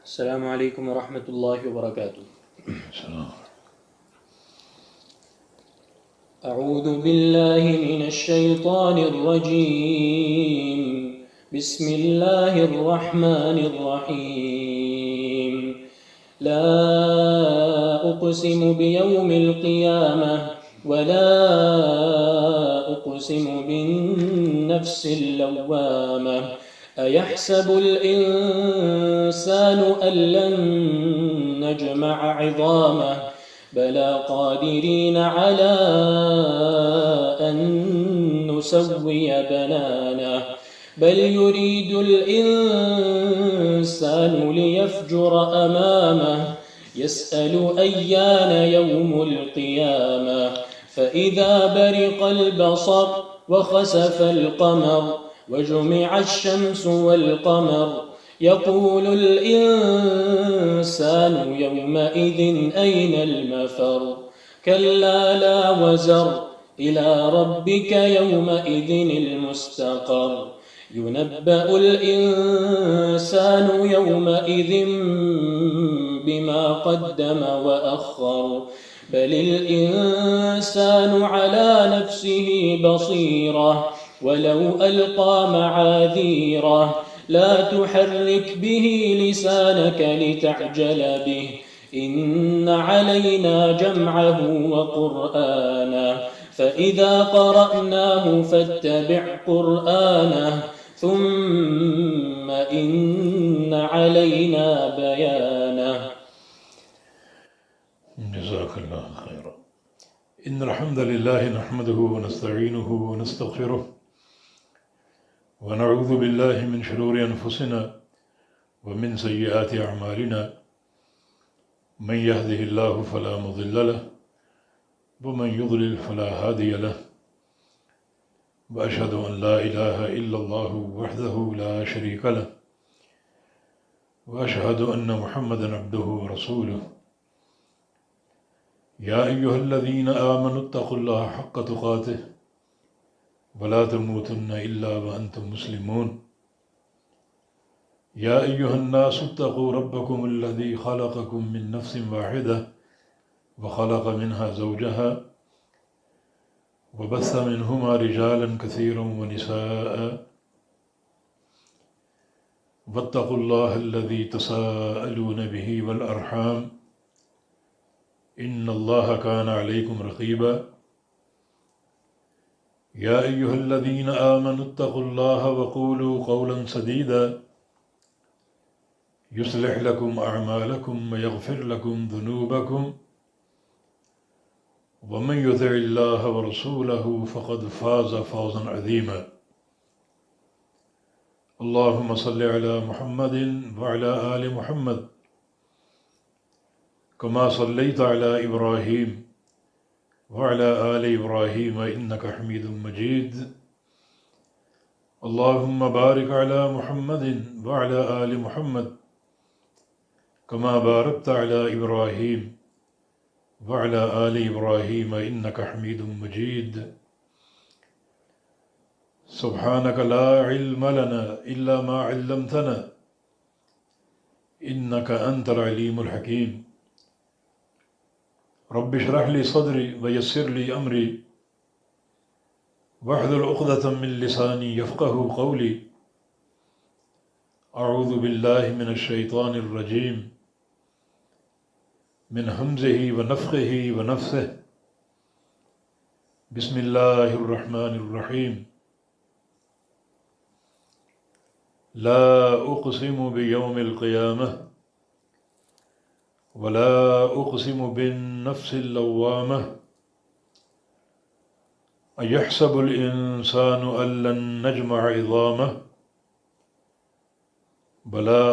السلام علیکم ورحمۃ اللہ وبرکاتہ۔ السلام۔ اعوذ باللہ من الشیطان الرجیم، بسم اللہ الرحمن الرحیم۔ لا اقسم بیوم القیامہ ولا اقسم بالنفس اللوامہ۔ أيحسب الإنسان أن لن نجمع عظامه بلى قادرين على أن نسوي بنانه بل يريد الإنسان ليفجر أمامه يسأل أيان يوم القيامة فإذا برق البصر وخسف القمر وجمع الشمس والقمر يقول الإنسان يومئذ أين المفر كلا لا وزر إلى ربك يومئذ المستقر ينبأ الإنسان يومئذ بما قدم وأخر بل الإنسان على نفسه بصيرة ولو ألقى معاذيره لا تحرك به لسانك لتعجل به إن علينا جمعه وقرآنه فإذا قرأناه فاتبع قرآنه ثم إن علينا بيانه۔ جزاك الله خيرا۔ إن الحمد لله نحمده ونستعينه ونستغفره ونعوذ بالله من شرور أنفسنا ومن سيئات أعمالنا من يهده الله فلا مضل له ومن يضلل فلا هادي له وأشهد أن لا إله إلا الله وحده لا شريك له وأشهد أن محمدا عبده ورسوله۔ يا أيها الذين آمنوا اتقوا الله حق تقاته ولا تموتن إلا وأنتم مسلمون۔ يا أيها الناس اتقوا ربكم الذي خلقكم من نفس واحدة وخلق منها زوجها وبث منهما رجالا كثيرا ونساء واتقوا الله الذي تساءلون به والأرحام إن الله كان عليكم رقيبا۔ يا أيها الذين آمنوا اتقوا الله وقولوا قولا سديدا يصلح لكم أعمالكم ويغفر لكم ذنوبكم ومن يطع الله ورسوله فقد فاز فوزا عظيما۔ اللهم صل على محمد وعلى آل محمد كما صليت على إبراهيم وعلى آل إبراهيم إنك حميد مجيد۔ اللهم بارك على محمد وعلى آل محمد كما باركت على إبراهيم وعلى آل إبراهيم إنك حميد مجيد۔ سبحانك لا علم لنا إلا ما علمتنا إنك أنت العليم الحكيم۔ رب اشرح لي صدري ويسر لي أمري واحلل عقدة من لساني يفقه قولي۔ أعوذ بالله من الشيطان الرجيم من همزه ونفخه ونفثه بسم الله الرحمن الرحيم۔ لا أقسم بيوم القيامة ولا أقسم بالنفس اللوامة أيحسب الإنسان أن لن نجمع عظامه بلى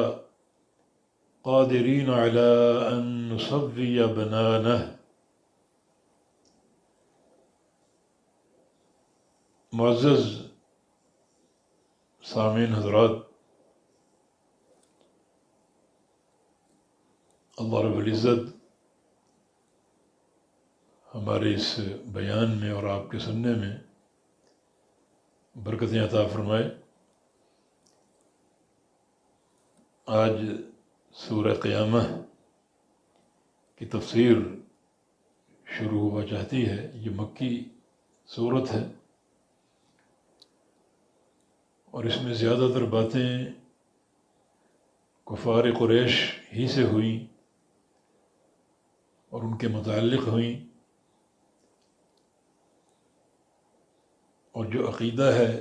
قادرين على أن نسوي بنانه۔ معزز سامعین حضرات، اللہ رب العزت ہمارے اس بیان میں اور آپ کے سننے میں برکتیں عطا فرمائے۔ آج سورہ قیامہ کی تفسیر شروع ہوا چاہتی ہے. یہ مکی سورت ہے اور اس میں زیادہ تر باتیں کفار قریش ہی سے ہوئیں اور ان کے متعلق ہوئیں، اور جو عقیدہ ہے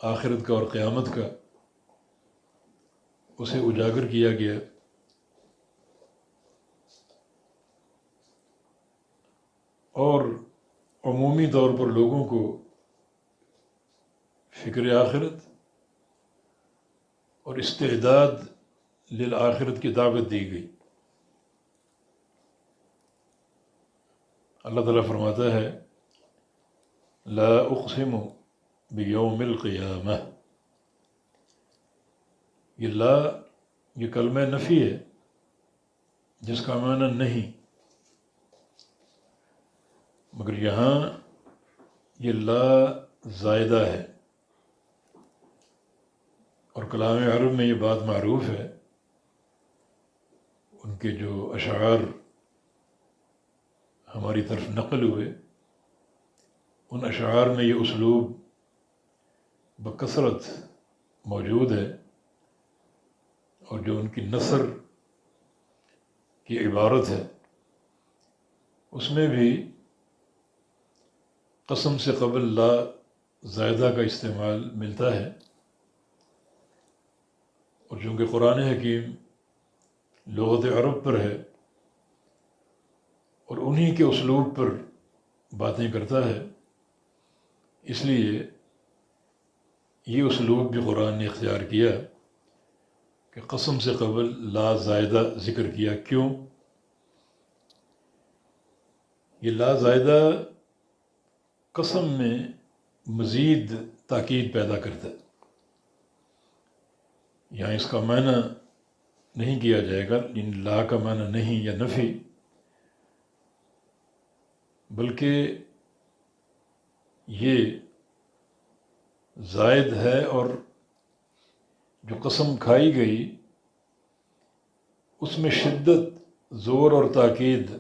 آخرت کا اور قیامت کا اسے اجاگر کیا گیا. اور عمومی طور پر لوگوں کو فکر آخرت اور استعداد للآخرت کی دعوت دی گئی. اللہ تعالیٰ فرماتا ہے لا اقسم بیوم القیامہ. یہ لا، یہ کلمہ نفی ہے جس کا معنی نہیں، مگر یہاں یہ لا زائدہ ہے. اور کلام عرب میں یہ بات معروف ہے، ان کے جو اشعار ہماری طرف نقل ہوئے ان اشعار میں یہ اسلوب بکثرت موجود ہے، اور جو ان کی نثر کی عبارت ہے اس میں بھی قسم سے قبل لا زائدہ کا استعمال ملتا ہے. اور چونکہ قرآن حکیم لغت عرب پر ہے اور انہی کے اسلوب پر باتیں کرتا ہے، اس لیے یہ اسلوب بھی قرآن نے اختیار کیا کہ قسم سے قبل لا زائدہ ذکر کیا. کیوں؟ یہ لا زائدہ قسم میں مزید تاکید پیدا کرتا ہے. یہاں اس کا معنی نہیں کیا جائے گا، ان لا کا معنی نہیں یا نفی، بلکہ یہ زائد ہے، اور جو قسم کھائی گئی اس میں شدت، زور اور تاکید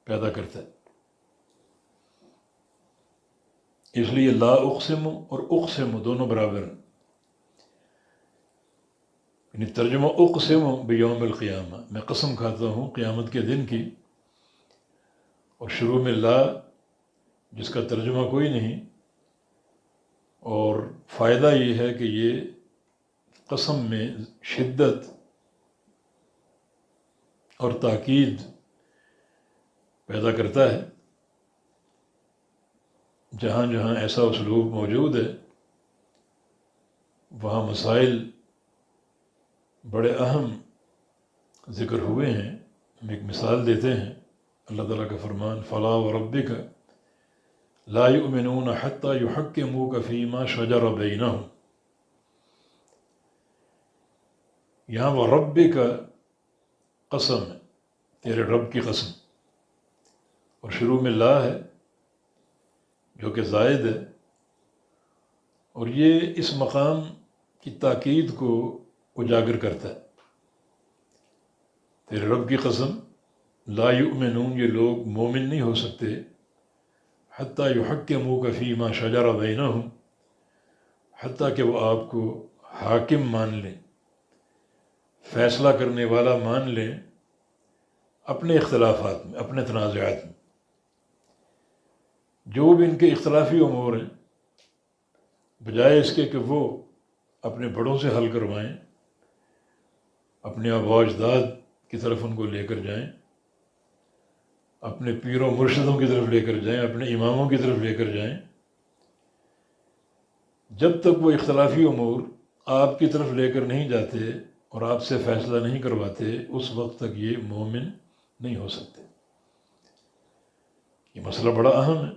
پیدا کرتا ہے. اس لیے لا اقسم اور اقسم دونوں برابر ہیں. یعنی ترجمہ اقسم بیوم القیامہ، میں قسم کھاتا ہوں قیامت کے دن کی، اور شروع میں لا جس کا ترجمہ کوئی نہیں، اور فائدہ یہ ہے کہ یہ قسم میں شدت اور تاکید پیدا کرتا ہے. جہاں جہاں ایسا اسلوب موجود ہے وہاں مسائل بڑے اہم ذکر ہوئے ہیں. ہم ایک مثال دیتے ہیں. اللہ تعالیٰ کا فرمان فلا وربک لا یؤمنون حتی یحکموک فیما شجر بینہم. یہاں وہ رب کا قسم ہے، تیرے رب کی قسم، اور شروع میں لا ہے جو کہ زائد ہے، اور یہ اس مقام کی تاکید کو اجاگر کرتا ہے. تیرے رب کی قسم، لا یؤمنون، یہ لوگ مومن نہیں ہو سکتے، حتیٰ یحکموک فیما شجر بینہم، حتیٰ کہ وہ آپ کو حاکم مان لیں، فیصلہ کرنے والا مان لیں اپنے اختلافات میں، اپنے تنازعات میں. جو بھی ان کے اختلافی امور ہیں، بجائے اس کے کہ وہ اپنے بڑوں سے حل کروائیں، اپنے آباء و اجداد کی طرف ان کو لے کر جائیں، اپنے پیروں مرشدوں کی طرف لے کر جائیں، اپنے اماموں کی طرف لے کر جائیں، جب تک وہ اختلافی امور آپ کی طرف لے کر نہیں جاتے اور آپ سے فیصلہ نہیں کرواتے، اس وقت تک یہ مومن نہیں ہو سکتے. یہ مسئلہ بڑا اہم ہے.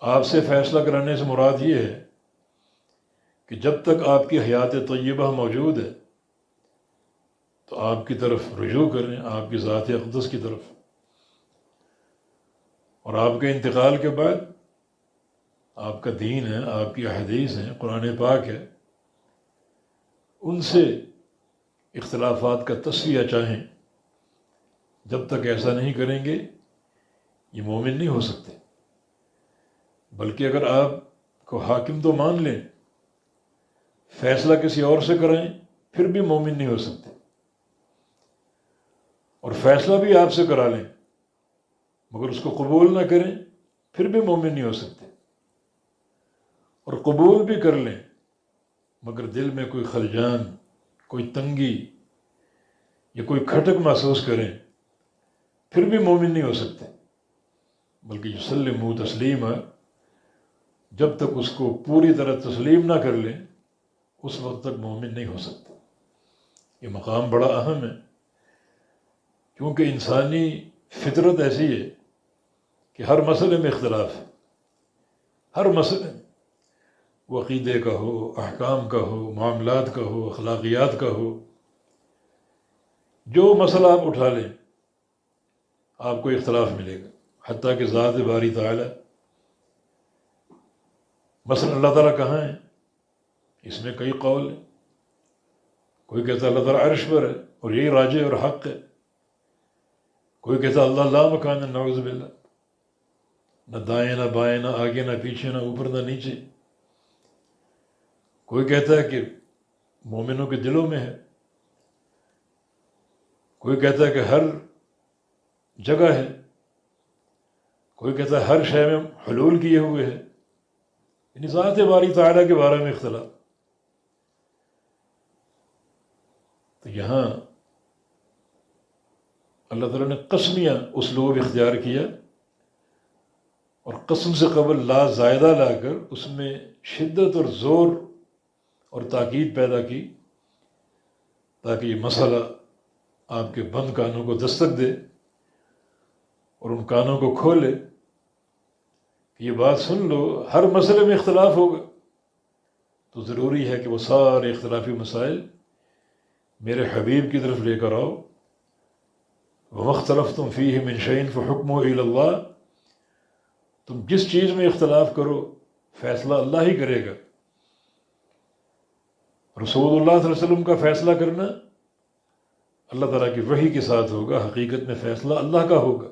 آپ سے فیصلہ کرانے سے مراد یہ ہے کہ جب تک آپ کی حیات طیبہ موجود ہے تو آپ کی طرف رجوع کریں، آپ کی ذات اقدس کی طرف، اور آپ کے انتقال کے بعد آپ کا دین ہے، آپ کی احادیث ہیں، قرآن پاک ہے، ان سے اختلافات کا تصفیہ چاہیں، جب تک ایسا نہیں کریں گے یہ مومن نہیں ہو سکتے۔ بلکہ اگر آپ کو حاکم تو مان لیں، فیصلہ کسی اور سے کرائیں، پھر بھی مومن نہیں ہو سکتے، اور فیصلہ بھی آپ سے کرا لیں مگر اس کو قبول نہ کریں، پھر بھی مومن نہیں ہو سکتے، اور قبول بھی کر لیں مگر دل میں کوئی خلجان، کوئی تنگی یا کوئی کھٹک محسوس کریں، پھر بھی مومن نہیں ہو سکتے۔ بلکہ یسلموا تسلیما، جب تک اس کو پوری طرح تسلیم نہ کر لیں اس وقت تک مومن نہیں ہو سکتے۔ یہ مقام بڑا اہم ہے، کیونکہ انسانی فطرت ایسی ہے کہ ہر مسئلے میں اختلاف ہے، ہر مسئلے میں، وہ عقیدے کا ہو، احکام کا ہو، معاملات کا ہو، اخلاقیات کا ہو، جو مسئلہ آپ اٹھا لیں آپ کو اختلاف ملے گا۔ حتیٰ کہ ذات باری تعالی، مثلا اللہ تعالیٰ کہاں ہے، اس میں کئی قول ہیں۔ کوئی کہتا ہے اللہ تعالیٰ عرش پر ہے اور یہی راجع اور حق ہے، کوئی کہتا ہے اللہ لا مکان ہے، نعوذ باللہ، نہ دائیں نہ بائیں، نہ آگے نہ پیچھے، نہ اوپر نہ نیچے۔ کوئی کہتا ہے کہ مومنوں کے دلوں میں ہے، کوئی کہتا ہے کہ ہر جگہ ہے، کوئی کہتا ہے ہر شے میں حلول کیے ہوئے ہے، یعنی ذات باری تعالیٰ کے بارے میں اختلاف۔ تو یہاں اللہ تعالیٰ نے قسمیہ اسلوب اختیار کیا، اور قسم سے قبل لا زائدہ لا کر اس میں شدت اور زور اور تاکید پیدا کی، تاکہ یہ مسئلہ آپ کے بند کانوں کو دستک دے اور ان کانوں کو کھولے کہ یہ بات سن لو، ہر مسئلے میں اختلاف ہوگا، تو ضروری ہے کہ وہ سارے اختلافی مسائل میرے حبیب کی طرف لے کر آؤ۔ وَمَا اخْتَلَفْتُمْ فِيهِ مِنْ شَيْءٍ فَحُكْمُهُ إِلَى اللَّهِ، تم جس چیز میں اختلاف کرو فیصلہ اللہ ہی کرے گا۔ رسول اللہ صلی اللہ علیہ وسلم کا فیصلہ کرنا اللہ تعالیٰ کی وحی کے ساتھ ہوگا، حقیقت میں فیصلہ اللہ کا ہوگا۔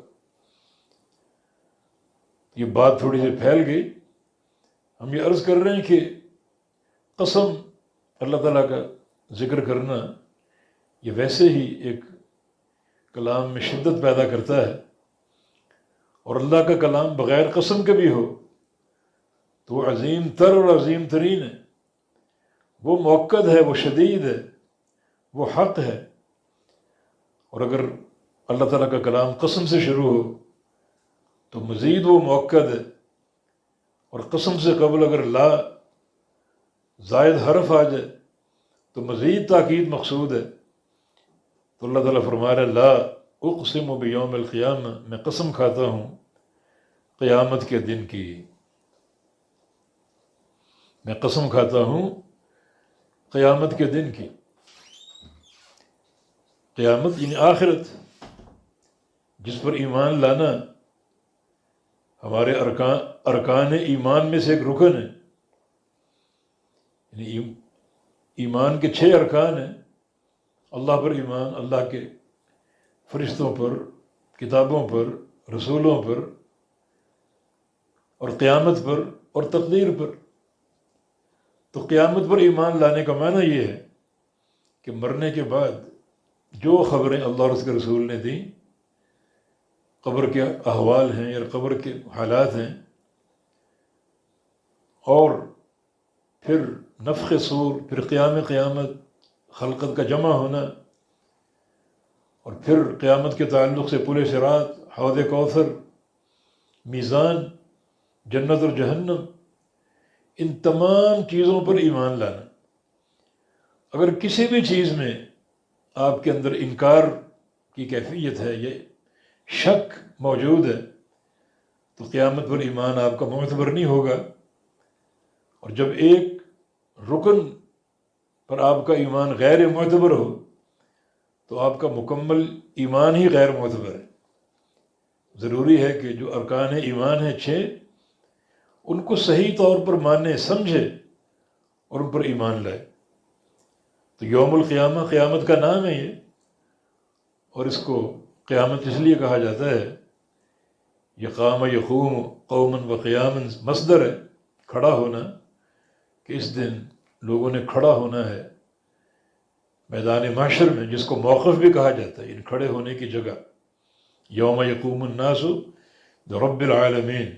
یہ بات تھوڑی سی پھیل گئی، ہم یہ عرض کر رہے ہیں کہ قسم اللہ تعالیٰ کا ذکر کرنا یہ ویسے ہی ایک کلام میں شدت پیدا کرتا ہے، اور اللہ کا کلام بغیر قسم کے بھی ہو تو وہ عظیم تر اور عظیم ترین ہے، وہ مؤکد ہے، وہ شدید ہے، وہ حق ہے۔ اور اگر اللہ تعالیٰ کا کلام قسم سے شروع ہو تو مزید وہ مؤکد ہے، اور قسم سے قبل اگر لا زائد حرف آ جائے تو مزید تاکید مقصود ہے۔ تو اللہ تعالیٰ فرما رہا ہے لا اقسم بیوم القیامہ، میں قسم کھاتا ہوں قیامت کے دن کی، میں قسم کھاتا ہوں قیامت کے دن کی۔ قیامت یعنی آخرت، جس پر ایمان لانا ہمارے ارکان ایمان میں سے ایک رکن ہے۔ یعنی ایمان کے 6 ارکان ہیں، اللہ پر ایمان، اللہ کے فرشتوں پر، کتابوں پر، رسولوں پر، اور قیامت پر اور تقدیر پر۔ تو قیامت پر ایمان لانے کا معنی یہ ہے کہ مرنے کے بعد جو خبریں اللہ اور اس کے رسول نے دیں، قبر کے احوال ہیں یا قبر کے حالات ہیں، اور پھر نفخ صور، پھر قیامت، خلقت کا جمع ہونا، اور پھر قیامت کے تعلق سے پل صراط، حوض کوثر، میزان، جنت اور جہنم، ان تمام چیزوں پر ایمان لانا۔ اگر کسی بھی چیز میں آپ کے اندر انکار کی کیفیت ہے، یہ شک موجود ہے، تو قیامت پر ایمان آپ کا معتبر نہیں ہوگا۔ اور جب ایک رکن پر آپ کا ایمان غیر معتبر ہو تو آپ کا مکمل ایمان ہی غیر معتبر ہے۔ ضروری ہے کہ جو ارکان ایمان ہیں 6، ان کو صحیح طور پر مانے، سمجھے اور ان پر ایمان لائے۔ تو یوم القیامہ قیامت کا نام ہے یہ، اور اس کو قیامت اس لیے کہا جاتا ہے، یہ قام یقوم قومن و قیامن مصدر ہے، کھڑا ہونا، کہ اس دن لوگوں نے کھڑا ہونا ہے میدان محشر میں، جس کو موقف بھی کہا جاتا ہے، ان کھڑے ہونے کی جگہ، یوم یقوم الناس رب العالمین،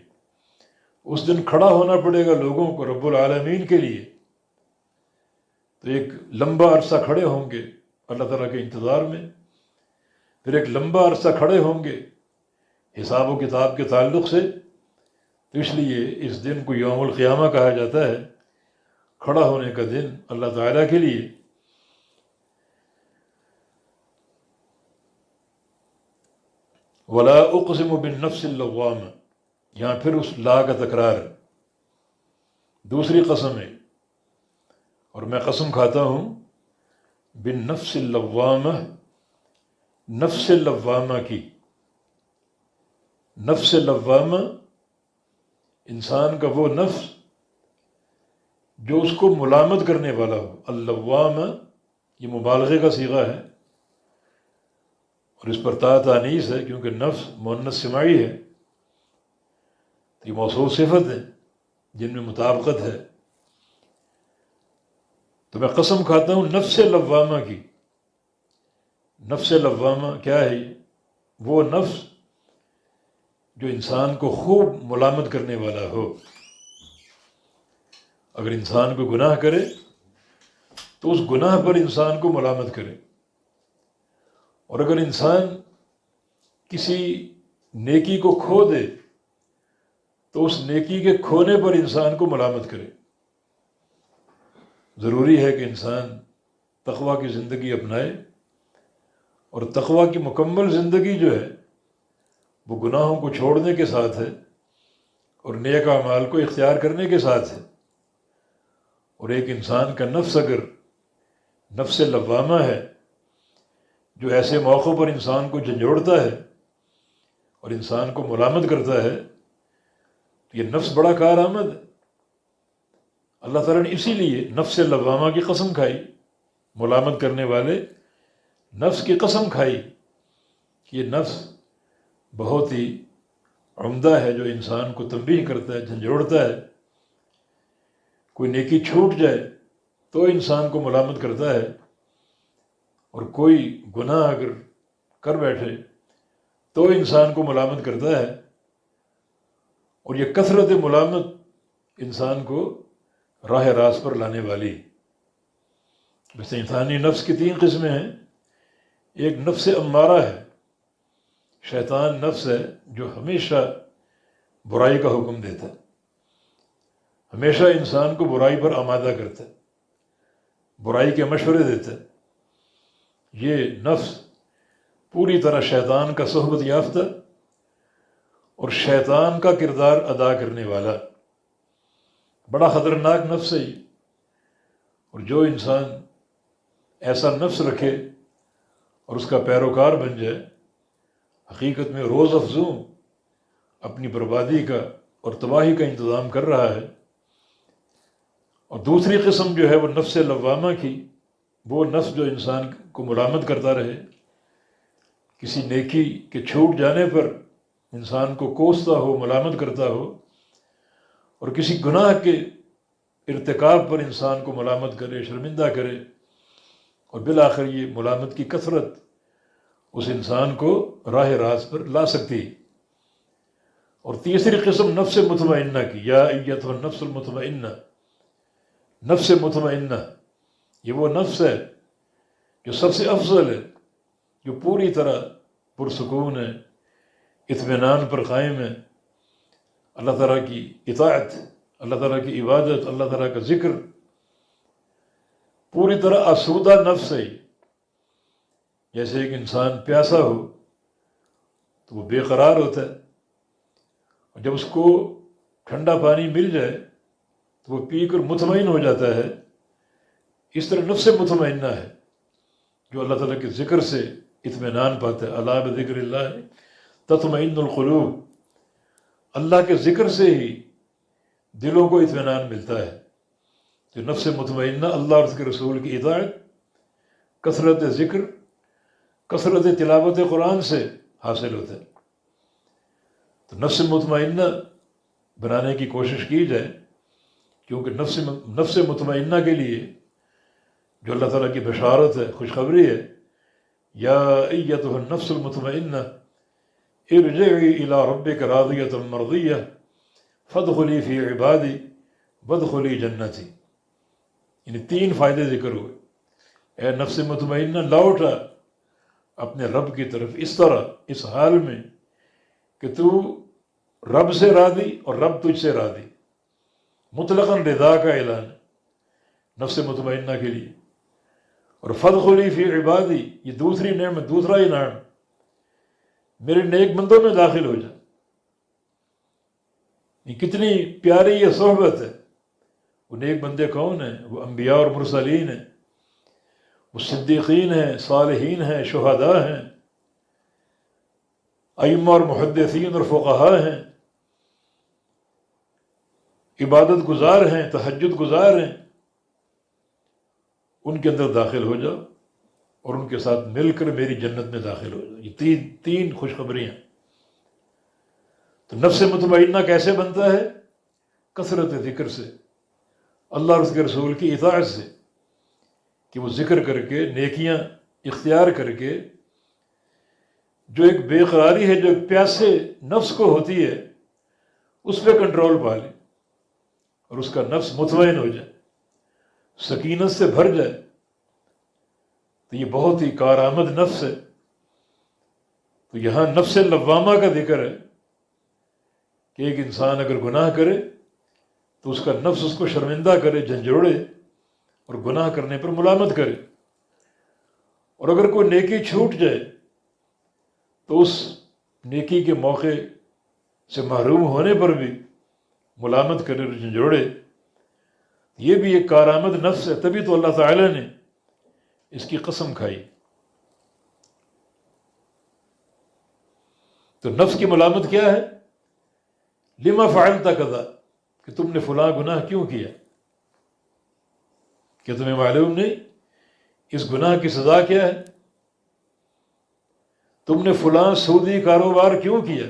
اس دن کھڑا ہونا پڑے گا لوگوں کو رب العالمین کے لیے، تو ایک لمبا عرصہ کھڑے ہوں گے اللہ تعالیٰ کے انتظار میں، پھر ایک لمبا عرصہ کھڑے ہوں گے حساب و کتاب کے تعلق سے، تو اس لیے اس دن کو یوم القیامہ کہا جاتا ہے، کھڑا ہونے کا دن اللہ تعالیٰ کے لیے۔ ولا اقسم بالنفس اللوامہ، یہاں پھر اس لا کا تکرار ہے، دوسری قسم ہے، اور میں قسم کھاتا ہوں بالنفس اللوامہ، نفس لوامہ کی۔ نفس لوامہ انسان کا وہ نفس جو اس کو ملامت کرنے والا ہو، اللوامہ یہ مبالغے کا صیغہ ہے، اور اس پر تا تانیث ہے کیونکہ نفس مؤنث سماعی ہے، تو یہ موصوف صفت ہے جن میں مطابقت ہے، تو میں قسم کھاتا ہوں نفس لوامہ کی۔ نفس لوامہ کیا ہے؟ وہ نفس جو انسان کو خوب ملامت کرنے والا ہو۔ اگر انسان کو گناہ کرے تو اس گناہ پر انسان کو ملامت کرے، اور اگر انسان کسی نیکی کو کھو دے تو اس نیکی کے کھونے پر انسان کو ملامت کرے۔ ضروری ہے کہ انسان تقویٰ کی زندگی اپنائے، اور تقویٰ کی مکمل زندگی جو ہے وہ گناہوں کو چھوڑنے کے ساتھ ہے اور نیک اعمال کو اختیار کرنے کے ساتھ ہے۔ اور ایک انسان کا نفس اگر نفس لوامہ ہے جو ایسے موقعوں پر انسان کو جھنجھوڑتا ہے اور انسان کو ملامت کرتا ہے، تو یہ نفس بڑا کارآمد ہے۔ اللہ تعالیٰ نے اسی لیے نفس لوامہ کی قسم کھائی، ملامت کرنے والے نفس کی قسم کھائی کہ یہ نفس بہت ہی عمدہ ہے، جو انسان کو تنبیہ کرتا ہے، جھنجھوڑتا ہے۔ کوئی نیکی چھوٹ جائے تو انسان کو ملامت کرتا ہے، اور کوئی گناہ اگر کر بیٹھے تو انسان کو ملامت کرتا ہے، اور یہ کثرت ملامت انسان کو راہ راست پر لانے والی۔ ویسے انسانی نفس کی 3 قسمیں ہیں۔ ایک نفس امارہ ہے، شیطان نفس ہے جو ہمیشہ برائی کا حکم دیتا ہے، ہمیشہ انسان کو برائی پر آمادہ کرتا ہے، برائی کے مشورے دیتا ہے۔ یہ نفس پوری طرح شیطان کا صحبت یافتہ اور شیطان کا کردار ادا کرنے والا بڑا خطرناک نفس ہے یہ۔ اور جو انسان ایسا نفس رکھے اور اس کا پیروکار بن جائے، حقیقت میں روز افزوں اپنی بربادی کا اور تباہی کا انتظام کر رہا ہے۔ اور دوسری قسم جو ہے وہ نفس لوامہ کی، وہ نفس جو انسان کو ملامت کرتا رہے، کسی نیکی کے چھوٹ جانے پر انسان کو کوستا ہو، ملامت کرتا ہو، اور کسی گناہ کے ارتکاب پر انسان کو ملامت کرے، شرمندہ کرے، اور بالآخر یہ ملامت کی کثرت اس انسان کو راہ راست پر لا سکتی۔ اور تیسری قسم نفس مطمئنہ کی، یا ایتھا النفس المطمئنہ، نفس مطمئنہ یہ وہ نفس ہے جو سب سے افضل ہے، جو پوری طرح پرسکون ہے، اطمینان پر قائم ہے، اللہ تعالیٰ کی اطاعت، اللہ تعالیٰ کی عبادت، اللہ تعالیٰ کا ذکر، پوری طرح آسودہ نفس ہے۔ جیسے ایک انسان پیاسا ہو تو وہ بے قرار ہوتا ہے، اور جب اس کو ٹھنڈا پانی مل جائے تو وہ پی کر مطمئن ہو جاتا ہے۔ اس طرح نفس مطمئنہ ہے جو اللہ تعالیٰ کے ذکر سے اطمینان پاتا ہے۔ الا بذکر اللہ تطمئن القلوب، اللہ کے ذکر سے ہی دلوں کو اطمینان ملتا ہے۔ تو نفس مطمئنہ اللہ اور اس کے رسول کی اطاعت کثرت ذکر، کثرت تلاوت قرآن سے حاصل ہوتا ہے۔ تو نفس مطمئنہ بنانے کی کوشش کی جائے، کیونکہ نفس مطمئنہ کے لیے جو اللہ تعالیٰ کی بشارت ہے، خوشخبری ہے، یا ایتھا النفس المطمئنہ ارجعی الی ربک راضیۃ مرضیہ فادخلی فی عبادی وادخلی جنتی، یعنی 3 فائدے ذکر ہوئے۔ اے نفس مطمئنہ، لوٹا اپنے رب کی طرف اس طرح، اس حال میں کہ تو رب سے راضی اور رب تجھ سے راضی، مطلقاً رضا کا اعلان ہے نفس مطمئنہ کے لیے۔ اور فادخلی فی عبادی، یہ دوسری نعمت، دوسرا انعام، میرے نیک بندوں میں داخل ہو جا۔ یہ کتنی پیاری یہ صحبت ہے۔ وہ نیک بندے کون ہیں؟ وہ انبیاء اور مرسلین ہیں، وہ صدیقین ہیں، صالحین ہیں، شہداء ہیں، ائمہ اور محدثین اور فقہاء ہیں، عبادت گزار ہیں، تہجد گزار ہیں۔ ان کے اندر داخل ہو جاؤ اور ان کے ساتھ مل کر میری جنت میں داخل ہو جاؤ۔ یہ تین خوشخبریاں۔ تو نفس مطمئنہ کیسے بنتا ہے؟ کثرت ذکر سے، اللہ اور اس کے رسول کی اطاعت سے، کہ وہ ذکر کر کے، نیکیاں اختیار کر کے، جو ایک بے قراری ہے، جو ایک پیاسے نفس کو ہوتی ہے، اس پہ کنٹرول پا لے اور اس کا نفس مطمئن ہو جائے، سکینت سے بھر جائے۔ تو یہ بہت ہی کارآمد نفس ہے۔ تو یہاں نفس لوامہ کا ذکر ہے کہ ایک انسان اگر گناہ کرے تو اس کا نفس اس کو شرمندہ کرے، جھنجھوڑے اور گناہ کرنے پر ملامت کرے، اور اگر کوئی نیکی چھوٹ جائے تو اس نیکی کے موقع سے محروم ہونے پر بھی ملامت کرے اور جھنجھوڑے۔ یہ بھی ایک کارآمد نفس ہے، تبھی تو اللہ تعالیٰ نے اس کی قسم کھائی۔ تو نفس کی ملامت کیا ہے؟ لما فعلت کذا، کہ تم نے فلاں گناہ کیوں کیا؟ کہ تمہیں معلوم نہیں اس گناہ کی سزا کیا ہے؟ تم نے فلاں سودی کاروبار کیوں کیا؟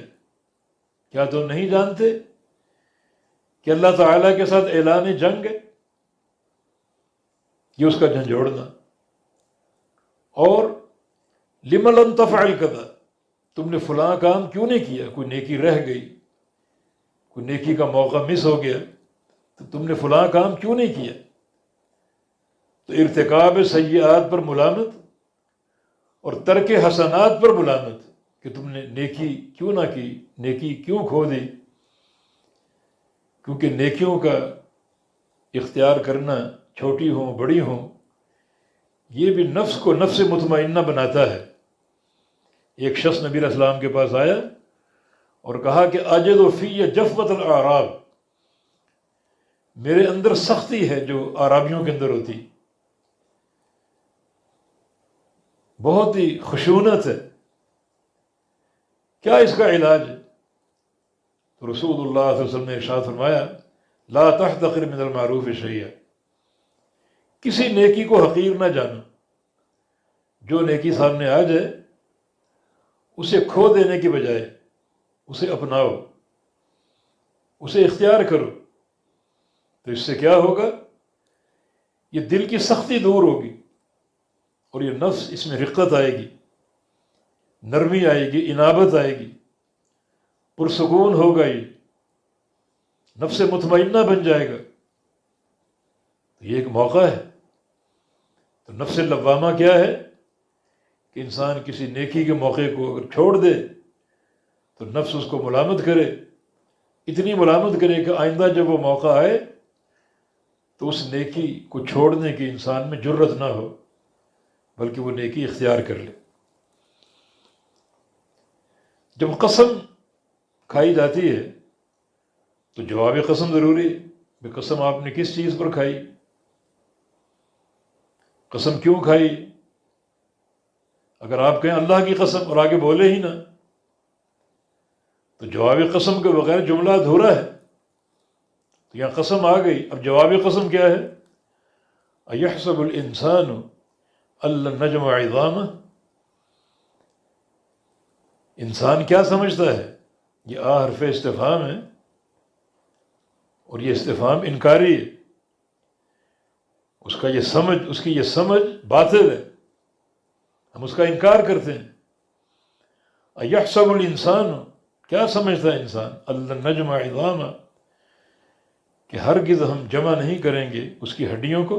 کیا تم نہیں جانتے کہ اللہ تعالیٰ کے ساتھ اعلان جنگ ہے؟ یہ اس کا جھنجھوڑنا۔ اور لم لم تفعل کذا، تم نے فلاں کام کیوں نہیں کیا؟ کوئی نیکی رہ گئی، کوئی نیکی کا موقع مس ہو گیا، تو تم نے فلاں کام کیوں نہیں کیا؟ تو ارتکاب سیئات پر ملامت اور ترک حسنات پر ملامت، کہ تم نے نیکی کیوں نہ کی، نیکی کیوں کھو دی؟ کیونکہ نیکیوں کا اختیار کرنا، چھوٹی ہوں بڑی ہوں، یہ بھی نفس کو نفس مطمئنہ بناتا ہے۔ ایک شخص نبی علیہ السلام کے پاس آیا اور کہا کہ اجد فی جفوۃ الاعراب، میرے اندر سختی ہے جو اعرابیوں کے اندر ہوتی، بہت ہی خشونت ہے، کیا اس کا علاج ہے؟ تو رسول اللہ صلی اللہ علیہ وسلم نے ارشاد فرمایا لا تحتقر من المعروف شیئا، کسی نیکی کو حقیر نہ جانو، جو نیکی سامنے آ جائے اسے کھو دینے کی بجائے اسے اپناؤ، اسے اختیار کرو۔ تو اس سے کیا ہوگا؟ یہ دل کی سختی دور ہوگی اور یہ نفس، اس میں رقت آئے گی، نرمی آئے گی، انابت آئے گی، پرسکون ہوگا، یہ نفس مطمئنہ بن جائے گا۔ یہ ایک موقع ہے۔ تو نفس لوامہ کیا ہے؟ کہ انسان کسی نیکی کے موقع کو اگر چھوڑ دے تو نفس اس کو ملامت کرے، اتنی ملامت کرے کہ آئندہ جب وہ موقع آئے تو اس نیکی کو چھوڑنے کی انسان میں جرت نہ ہو، بلکہ وہ نیکی اختیار کر لے۔ جب قسم کھائی جاتی ہے تو جواب قسم ضروری ہے۔ بے قسم آپ نے کس چیز پر کھائی؟ قسم کیوں کھائی؟ اگر آپ کہیں اللہ کی قسم اور آگے بولے ہی نہ تو جواب قسم کے بغیر جملہ ادھورا ہے۔ تو یہاں قسم آ گئی، اب جواب قسم کیا ہے؟ اَيَحْسَبُ الْإِنسَانُ اللہ نجمع عظامہ، انسان کیا سمجھتا ہے؟ یہ حرف استفہام ہے، اور یہ استفہام انکاری ہے. اس کی یہ سمجھ باطل ہے، ہم اس کا انکار کرتے ہیں. ایحسب الانسان، کیا سمجھتا ہے انسان؟ اللہ نجمع عظامہ، کہ ہرگز ہم جمع نہیں کریں گے اس کی ہڈیوں کو.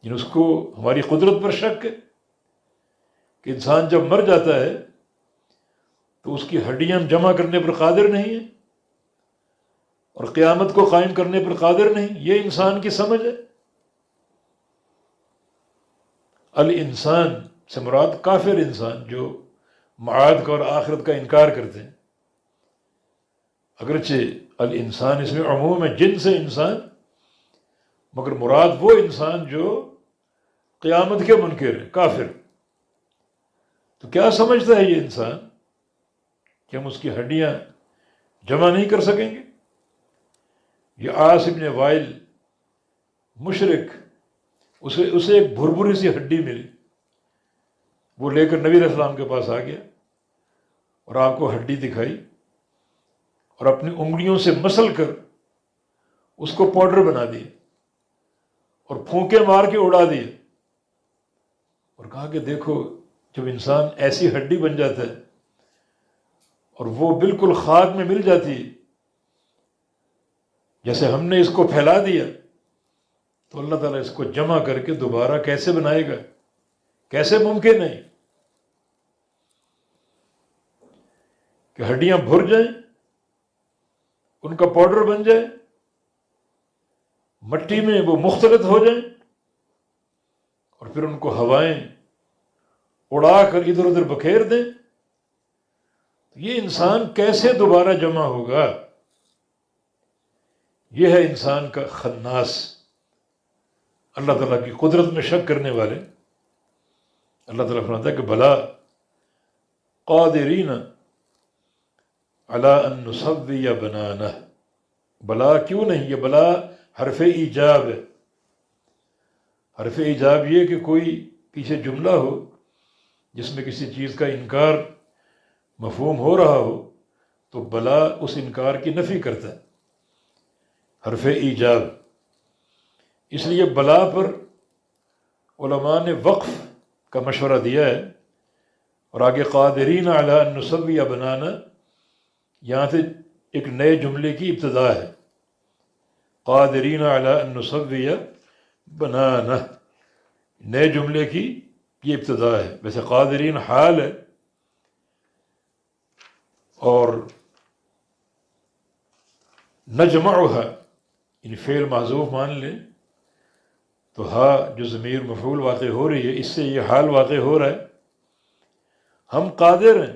یعنی اس کو ہماری قدرت پر شک ہے کہ انسان جب مر جاتا ہے تو اس کی ہڈیاں ہم جمع کرنے پر قادر نہیں ہیں اور قیامت کو قائم کرنے پر قادر نہیں. یہ انسان کی سمجھ ہے. الانسان سے مراد کافر انسان جو معاد کا اور آخرت کا انکار کرتے ہیں. اگرچہ الانسان اس میں عموم ہے، جن سے انسان، مگر مراد وہ انسان جو قیامت کے منکر ہے، کافر. تو کیا سمجھتا ہے یہ انسان کہ ہم اس کی ہڈیاں جمع نہیں کر سکیں گے؟ یہ عاص بن وائل مشرک، اسے ایک بھربھری سی ہڈی ملی، وہ لے کر نبی علیہ السلام کے پاس آ گیا اور آپ کو ہڈی دکھائی اور اپنی انگلیوں سے مسل کر اس کو پاؤڈر بنا دیا اور پھونکے مار کے اڑا دیا اور کہا کہ دیکھو، جب انسان ایسی ہڈی بن جاتا ہے اور وہ بالکل خاک میں مل جاتی ہے جیسے ہم نے اس کو پھیلا دیا، تو اللہ تعالیٰ اس کو جمع کر کے دوبارہ کیسے بنائے گا؟ کیسے ممکن ہے کہ ہڈیاں بھر جائیں، ان کا پاؤڈر بن جائے، مٹی میں وہ مختلط ہو جائیں اور پھر ان کو ہوائیں اڑا کر ادھر ادھر بکھیر دیں. یہ انسان کیسے دوبارہ جمع ہوگا؟ یہ ہے انسان کا خناس، اللہ تعالیٰ کی قدرت میں شک کرنے والے. اللہ تعالیٰ فرماتا ہے کہ بلا قادرین علی ان نسوی بنانہ. بلا کیوں نہیں؟ یہ بلا حرف ایجاب ہے. حرف ایجاب یہ کہ کوئی پیچھے جملہ ہو جس میں کسی چیز کا انکار مفہوم ہو رہا ہو تو بلا اس انکار کی نفی کرتا ہے، حرف ایجاب. اس لیے بلا پر علماء نے وقف کا مشورہ دیا ہے. اور آگے قادرین علی ان نسوی بنانہ، یہاں سے ایک نئے جملے کی ابتدا ہے. قادرین علی ان نسوی بنانہ، نئے جملے کی یہ ابتدا ہے. ویسے قادرین حال ہے اور نجمعها ان فعل محذوف مان لیں تو ہا جو ضمیر مفعول واقع ہو رہی ہے، اس سے یہ حال واقع ہو رہا ہے. ہم قادر ہیں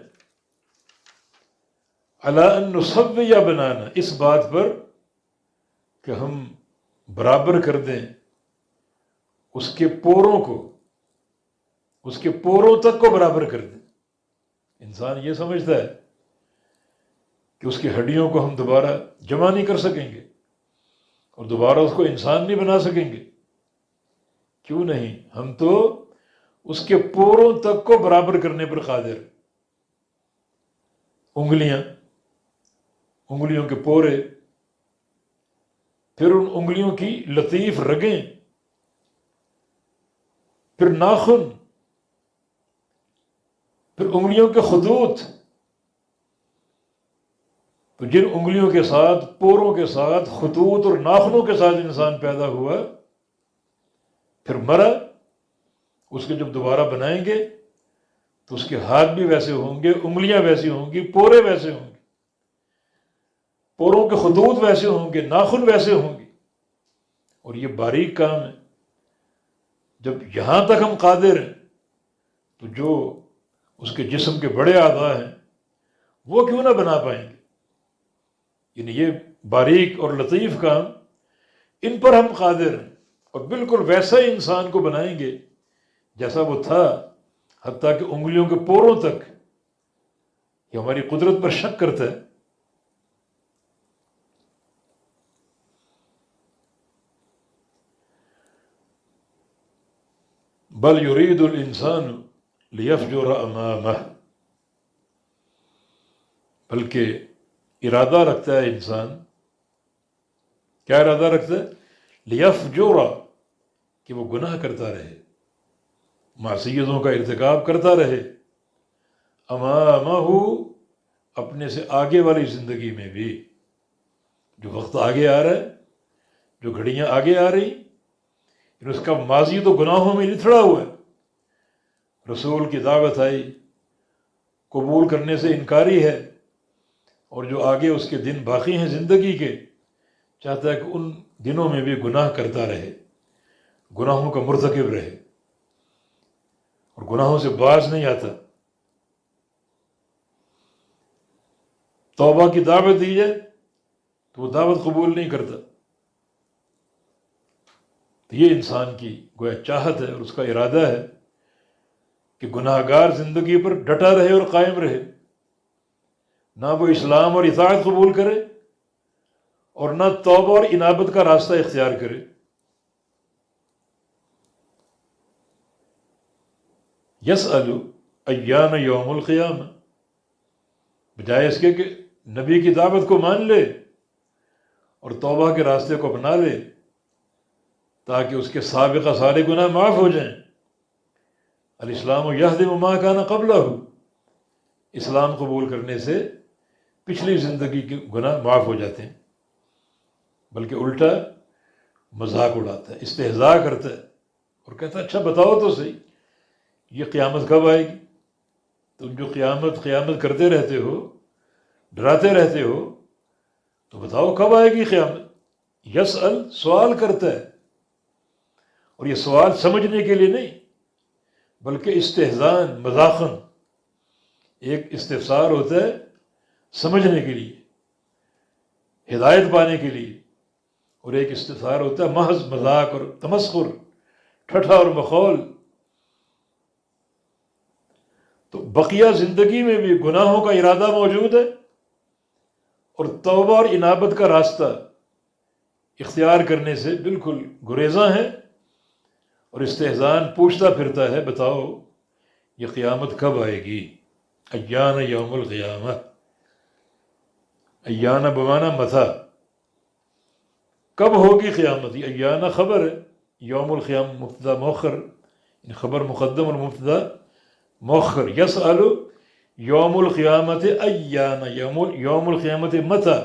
علی ان نسوی بنانہ، اس بات پر کہ ہم برابر کر دیں اس کے پوروں کو، اس کے پوروں تک کو برابر کر دیں. انسان یہ سمجھتا ہے کہ اس کی ہڈیوں کو ہم دوبارہ جمع نہیں کر سکیں گے اور دوبارہ اس کو انسان نہیں بنا سکیں گے. کیوں نہیں؟ ہم تو اس کے پوروں تک کو برابر کرنے پر قادر. انگلیوں کے پورے، پھر ان انگلیوں کی لطیف رگیں، پھر ناخن، پھر انگلیوں کے خطوط. تو جن انگلیوں کے ساتھ، پوروں کے ساتھ، خطوط اور ناخنوں کے ساتھ انسان پیدا ہوا، پھر مرا، اس کے جب دوبارہ بنائیں گے تو اس کے ہاتھ بھی ویسے ہوں گے، انگلیاں ویسی ہوں گی، پورے ویسے ہوں گے، پوروں کے خطوط ویسے ہوں گے، ناخن ویسے ہوں گے. اور یہ باریک کام ہے. جب یہاں تک ہم قادر ہیں تو جو اس کے جسم کے بڑے اعضاء ہیں وہ کیوں نہ بنا پائیں گے؟ یعنی یہ باریک اور لطیف کام، ان پر ہم قادر ہیں اور بالکل ویسا ہی انسان کو بنائیں گے جیسا وہ تھا، حتیٰ کہ انگلیوں کے پوروں تک. یہ ہماری قدرت پر شک کرتا ہے. بل یرید الانسان لیفجر امامہ، بلکہ ارادہ رکھتا ہے انسان، کیا ارادہ رکھتا ہے؟ لیفجر، کہ وہ گناہ کرتا رہے، معصیتوں کا ارتکاب کرتا رہے، امامہ، اپنے سے آگے والی زندگی میں بھی، جو وقت آگے آ رہا ہے، جو گھڑیاں آگے آ رہی، اس کا ماضی تو گناہوں میں لتھڑا ہوا ہے، رسول کی دعوت آئی، قبول کرنے سے انکاری ہے، اور جو آگے اس کے دن باقی ہیں زندگی کے، چاہتا ہے کہ ان دنوں میں بھی گناہ کرتا رہے، گناہوں کا مرتکب رہے، اور گناہوں سے باز نہیں آتا۔ توبہ کی دعوت دی جائے تو وہ دعوت قبول نہیں کرتا۔ تو یہ انسان کی گویا چاہت ہے اور اس کا ارادہ ہے کہ گناہ گار زندگی پر ڈٹا رہے اور قائم رہے، نہ وہ اسلام اور اطاعت قبول کرے اور نہ توبہ اور انابت کا راستہ اختیار کرے۔ یسأل ایان یوم القیامہ، بجائے اس کے کہ نبی کی دعوت کو مان لے اور توبہ کے راستے کو اپنا لے تاکہ اس کے سابقہ سارے گناہ معاف ہو جائیں۔ الاسلام یہدم ما کان قبلہ، اسلام قبول کرنے سے پچھلی زندگی کے گناہ معاف ہو جاتے ہیں، بلکہ الٹا مذاق اڑاتا ہے، استہزاء کرتا ہے اور کہتا ہے اچھا بتاؤ تو صحیح، یہ قیامت کب آئے گی؟ تم جو قیامت کرتے رہتے ہو، ڈراتے رہتے ہو، تو بتاؤ کب آئے گی قیامت؟ یسأل، سوال کرتا ہے، اور یہ سوال سمجھنے کے لیے نہیں بلکہ استہزاءً، مذاقاً، ایک استفسار ہوتا ہے سمجھنے کے لیے، ہدایت پانے کے لیے، اور ایک استفسار ہوتا ہے محض مذاق اور تمسخر، ٹھٹھا اور مخول۔ تو بقیہ زندگی میں بھی گناہوں کا ارادہ موجود ہے اور توبہ اور انابت کا راستہ اختیار کرنے سے بالکل گریزاں ہے، اور استہزاءً پوچھتا پھرتا ہے بتاؤ یہ قیامت کب آئے گی؟ ایان یوم القیامہ، ایان بمعنی متى، کب ہوگی قیامت؟ یہ ایان خبر ہے، یوم القیامہ مبتدا مؤخر، خبر مقدم اور مبتدا مؤخر۔ یسأل یوم القیامت ایان، یوم القیامت متى،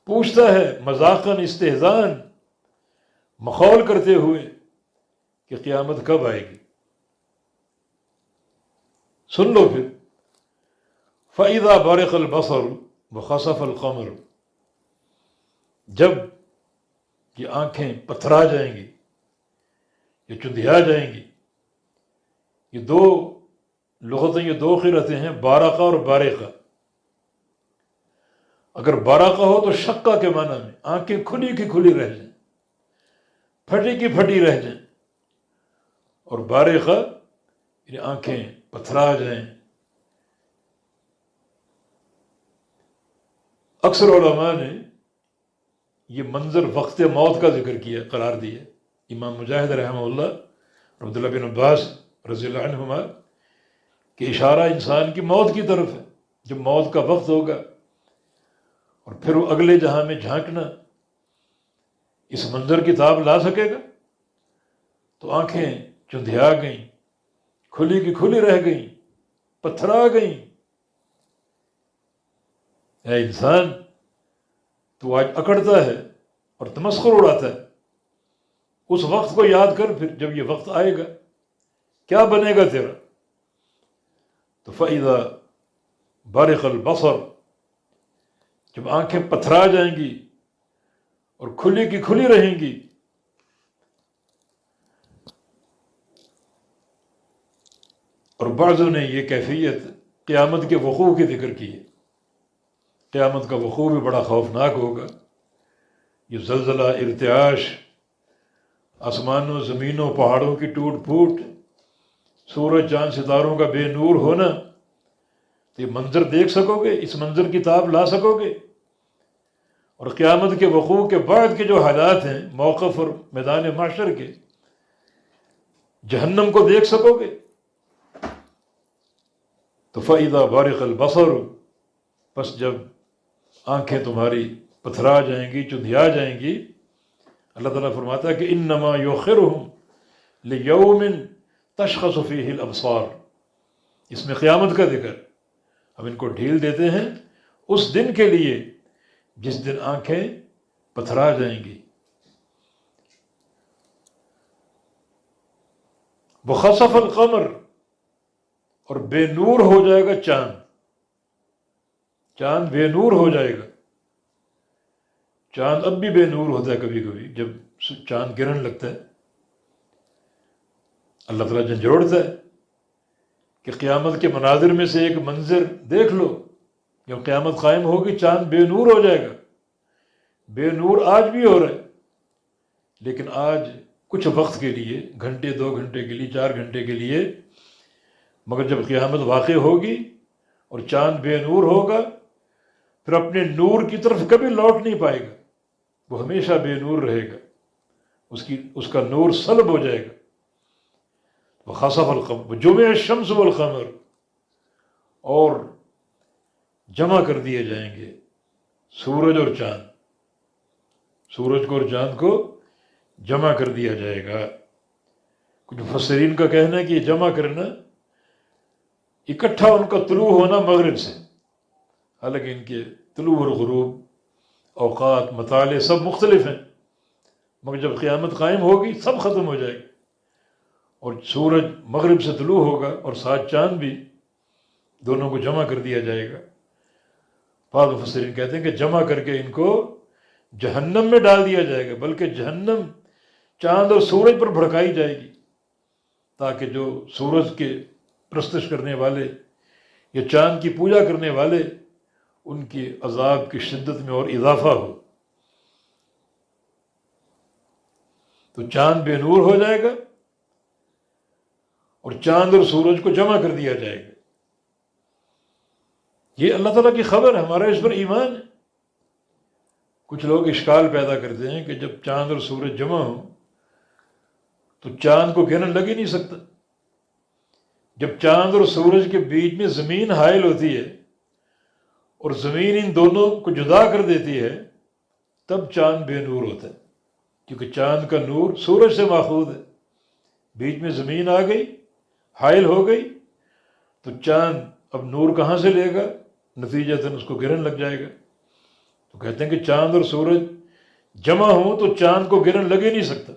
پوچھتا ہے مذاقاً، استہزاءً، مخول کرتے ہوئے کہ قیامت کب آئے گی۔ سن لو پھر، فَإِذَا بَرِقَ الْبَصَرُ وَخَسَفَ الْقَمَرُ، جب یہ آنکھیں پتھرا جائیں گی، یہ چندھیا جائیں گی، یہ دو لغتیں، یہ دو قرأتیں ہیں، بارقہ اور بارقہ۔ اگر بارقہ ہو تو شقہ کے معنی میں آنکھیں کھلی کی کھلی رہ جائیں، پھٹی کی پھٹی رہ جائیں، اور بارقہ یعنی آنکھیں پتھرا جائیں۔ اکثر علماء نے یہ منظر وقت موت کا ذکر کیا، قرار دیا۔ امام مجاہد رحمہ اللہ، عبداللہ بن عباس رضی اللہ عنہما، کہ اشارہ انسان کی موت کی طرف ہے، جب موت کا وقت ہوگا اور پھر وہ اگلے جہاں میں جھانکنا، اس منظر کی تاب لا سکے گا؟ تو آنکھیں چندھیا گئیں، کھلی کی کھلی رہ گئیں، پتھرا گئیں۔ اے انسان، تو آج اکڑتا ہے اور تمسخر اڑاتا ہے، اس وقت کو یاد کر، پھر جب یہ وقت آئے گا کیا بنے گا تیرا؟ تو فَإِذَا بَرِقَ الْبَصَرُ، جب آنکھیں پتھرا جائیں گی اور کھلی کی کھلی رہیں گی، اور بعضوں نے یہ کیفیت قیامت کے وقوع کی ذکر کی ہے۔ قیامت کا وقوع بھی بڑا خوفناک ہوگا، یہ زلزلہ، ارتعاش، آسمانوں زمینوں پہاڑوں کی ٹوٹ پھوٹ، سورج چاند ستاروں کا بے نور ہونا، تو یہ منظر دیکھ سکو گے؟ اس منظر کی تاب لا سکو گے؟ اور قیامت کے وقوع کے بعد کے جو حالات ہیں، موقف اور میدان محشر کے، جہنم کو دیکھ سکو گے؟ تو فَإِذَا بَرِقَ الْبَصَرُ، پس جب آنکھیں تمہاری پتھرا جائیں گی، چندھیا جائیں گی، اللہ تعالیٰ فرماتا ہے کہ انما یؤخرہم لیوم تشخص فیہ الابصار، اس میں قیامت کا ذکر، ہم ان کو ڈھیل دیتے ہیں اس دن کے لیے جس دن آنکھیں پتھرا جائیں گی۔ وخسف القمر، اور بے نور ہو جائے گا چاند، چاند بے نور ہو جائے گا۔ چاند اب بھی بے نور ہوتا ہے کبھی کبھی، جب چاند گرہن لگتا ہے اللہ تعالیٰ جھنجھوڑتا ہے کہ قیامت کے مناظر میں سے ایک منظر دیکھ لو، جب قیامت قائم ہوگی چاند بے نور ہو جائے گا۔ بے نور آج بھی ہو رہا ہے، لیکن آج کچھ وقت کے لیے، گھنٹے 2 گھنٹے کے لیے، 4 گھنٹے کے لیے، مگر جب قیامت واقع ہوگی اور چاند بے نور ہوگا، پھر اپنے نور کی طرف کبھی لوٹ نہیں پائے گا، وہ ہمیشہ بے نور رہے گا، اس کا نور سلب ہو جائے گا۔ وخسف القمر وجمع الشمس والقمر، اور جمع کر دیے جائیں گے سورج اور چاند، سورج کو اور چاند کو جمع کر دیا جائے گا۔ کچھ مفسرین کا کہنا ہے کہ یہ جمع کرنا، اکٹھا ان کا طلوع ہونا مغرب سے، حالانکہ ان کے طلوع اور غروب، اوقات، مطالع سب مختلف ہیں، مگر جب قیامت قائم ہوگی سب ختم ہو جائے گی، اور سورج مغرب سے طلوع ہوگا اور ساتھ چاند بھی، دونوں کو جمع کر دیا جائے گا۔ بعض مفسرین کہتے ہیں کہ جمع کر کے ان کو جہنم میں ڈال دیا جائے گا، بلکہ جہنم چاند اور سورج پر بھڑکائی جائے گی، تاکہ جو سورج کے پرستش کرنے والے یا چاند کی پوجا کرنے والے، ان کی عذاب کی شدت میں اور اضافہ ہو۔ تو چاند بے نور ہو جائے گا اور چاند اور سورج کو جمع کر دیا جائے گا۔ یہ اللہ تعالیٰ کی خبر ہے، ہمارا اس پر ایمان ہے۔ کچھ لوگ اشکال پیدا کرتے ہیں کہ جب چاند اور سورج جمع ہوں تو چاند کو گرہن لگ ہی نہیں سکتا۔ جب چاند اور سورج کے بیچ میں زمین حائل ہوتی ہے اور زمین ان دونوں کو جدا کر دیتی ہے، تب چاند بے نور ہوتا ہے، کیونکہ چاند کا نور سورج سے ماخوذ ہے۔ بیچ میں زمین آ گئی، حائل ہو گئی، تو چاند اب نور کہاں سے لے گا؟ نتیجتاً اس کو گرہن لگ جائے گا۔ تو کہتے ہیں کہ چاند اور سورج جمع ہوں تو چاند کو گرہن لگ ہی نہیں سکتا۔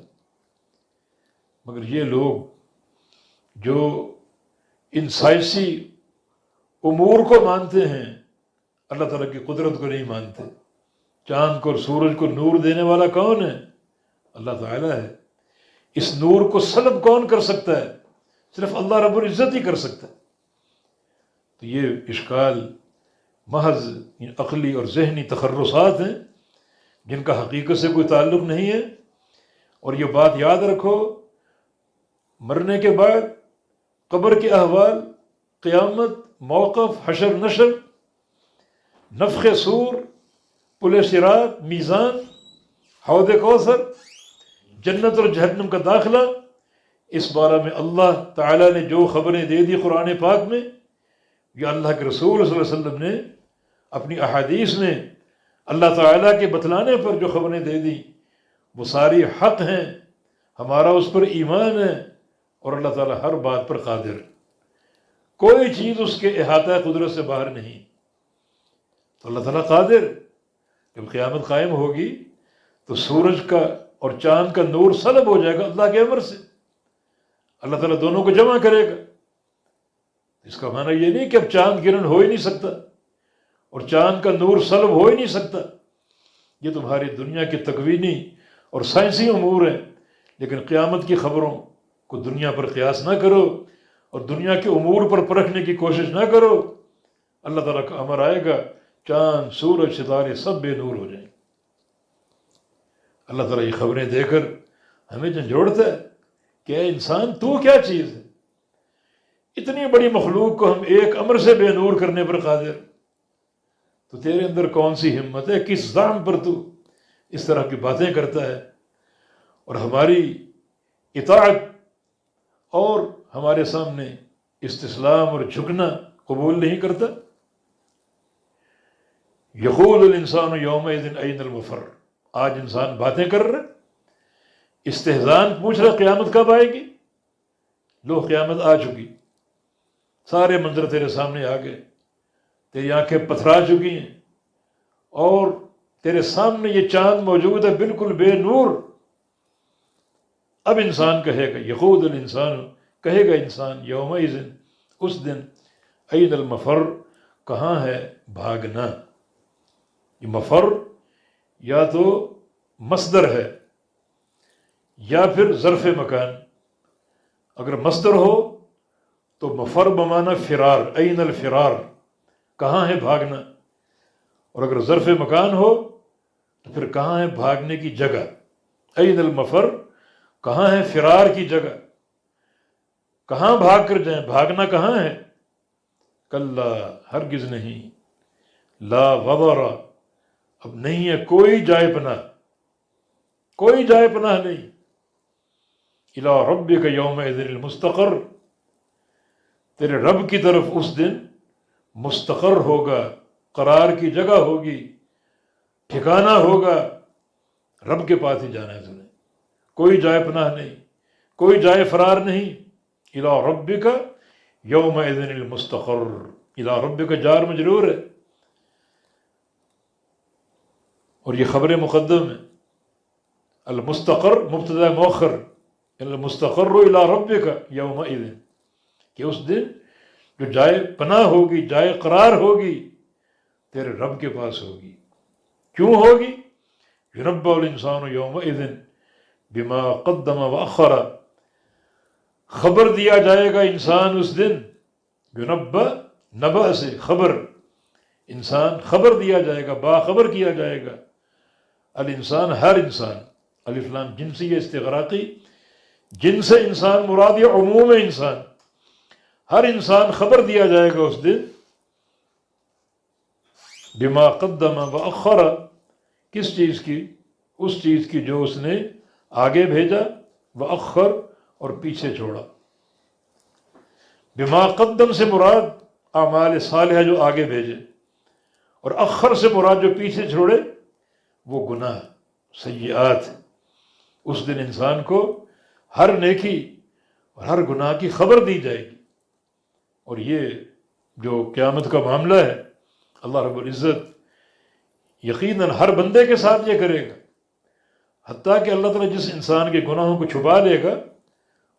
مگر یہ لوگ جو ان سائنسی امور کو مانتے ہیں، اللہ تعالیٰ کی قدرت کو نہیں مانتے۔ چاند کو اور سورج کو نور دینے والا کون ہے؟ اللہ تعالیٰ ہے۔ اس نور کو سلب کون کر سکتا ہے؟ صرف اللہ رب العزت ہی کر سکتا ہے۔ تو یہ اشکال محض عقلی اور ذہنی تخرصات ہیں جن کا حقیقت سے کوئی تعلق نہیں ہے۔ اور یہ بات یاد رکھو، مرنے کے بعد قبر کے احوال، قیامت، موقف، حشر نشر، نفخ صور، پل صراط، میزان، حوض کوثر، جنت اور جہنم کا داخلہ، اس بارے میں اللہ تعالیٰ نے جو خبریں دے دی قرآن پاک میں، یا اللہ کے رسول صلی اللہ علیہ وسلم نے اپنی احادیث میں اللہ تعالیٰ کے بتلانے پر جو خبریں دے دی، وہ ساری حق ہیں، ہمارا اس پر ایمان ہے، اور اللہ تعالیٰ ہر بات پر قادر، کوئی چیز اس کے احاطہ قدرت سے باہر نہیں۔ تو اللہ تعالیٰ قادر، جب قیامت قائم ہوگی تو سورج کا اور چاند کا نور سلب ہو جائے گا اللہ کے امر سے، اللہ تعالیٰ دونوں کو جمع کرے گا۔ اس کا معنی یہ نہیں کہ اب چاند گرہن ہو ہی نہیں سکتا اور چاند کا نور سلب ہو ہی نہیں سکتا، یہ تمہاری دنیا کی تکوینی اور سائنسی امور ہیں، لیکن قیامت کی خبروں کو دنیا پر قیاس نہ کرو اور دنیا کے امور پر پرکھنے کی کوشش نہ کرو۔ اللہ تعالیٰ کا امر آئے گا، چاند، سورج، ستارے سب بے نور ہو جائیں۔ اللہ تعالیٰ یہ خبریں دے کر ہمیں جھنجھوڑتا ہے کہ اے انسان، تو کیا چیز ہے؟ اتنی بڑی مخلوق کو ہم ایک امر سے بے نور کرنے پر قادر، تو تیرے اندر کون سی ہمت ہے؟ کس زعم پر تو اس طرح کی باتیں کرتا ہے؟ اور ہماری اطاعت، اور ہمارے سامنے استسلام اور جھکنا قبول نہیں کرتا. یقول الانسان یومئذ این المفر. آج انسان باتیں کر رہا، استہزان پوچھ رہا قیامت کب آئے گی. لو قیامت آ چکی، سارے منظر تیرے سامنے آ گئے، تیری آنکھیں پتھرا چکی ہیں، اور تیرے سامنے یہ چاند موجود ہے بالکل بے نور. اب انسان کہے گا، یقول الانسان، کہے گا انسان یومئذ، اس دن، این المفر، کہاں ہے بھاگنا. یہ مفر یا تو مصدر ہے یا پھر ظرف مکان. اگر مصدر ہو تو مفر بمعنی فرار، این الفرار، کہاں ہے بھاگنا. اور اگر ظرف مکان ہو تو پھر کہاں ہے بھاگنے کی جگہ. این المفر، کہاں ہے فرار کی جگہ، کہاں بھاگ کر جائیں، بھاگنا کہاں ہے. کلا، ہرگز نہیں، لا وزر، اب نہیں ہے کوئی جائے پناہ، کوئی جائے پناہ نہیں. الی ربک یومئذ المستقر، تیرے رب کی طرف اس دن مستقر ہوگا، قرار کی جگہ ہوگی، ٹھکانہ ہوگا. رب کے پاس ہی جانا ہے تمہیں، کوئی جائے پناہ نہیں، کوئی جائے فرار نہیں. الی ربک یومئذ المستقر، الی ربک جار مجرور ہے، اور یہ خبر مقدم ہے. المستقر مبتدا مؤخر، المستقر الی ربک یومئذ، کہ اس دن جو جائے پناہ ہوگی، جائے قرار ہوگی، تیرے رب کے پاس ہوگی. کیوں ہوگی؟ ینبأ الانسان یومئذ بما قدم واخر، خبر دیا جائے گا انسان اس دن. ینبأ، نبأ سے خبر، انسان خبر دیا جائے گا، باخبر کیا جائے گا. الانسان، ہر انسان، الف لام جنسی استغراقی، جن سے انسان مراد یا عموم انسان، ہر انسان خبر دیا جائے گا اس دن. بما قدم واخر، کس چیز کی؟ اس چیز کی جو اس نے آگے بھیجا، واخر، اور پیچھے چھوڑا. بما قدم سے مراد اعمال صالحہ جو آگے بھیجے، اور اخر سے مراد جو پیچھے چھوڑے وہ گناہ، سیئات. اس دن انسان کو ہر نیکی اور ہر گناہ کی خبر دی جائے گی. اور یہ جو قیامت کا معاملہ ہے، اللہ رب العزت یقیناً ہر بندے کے ساتھ یہ کرے گا. حتیٰ کہ اللہ تعالیٰ جس انسان کے گناہوں کو چھپا لے گا،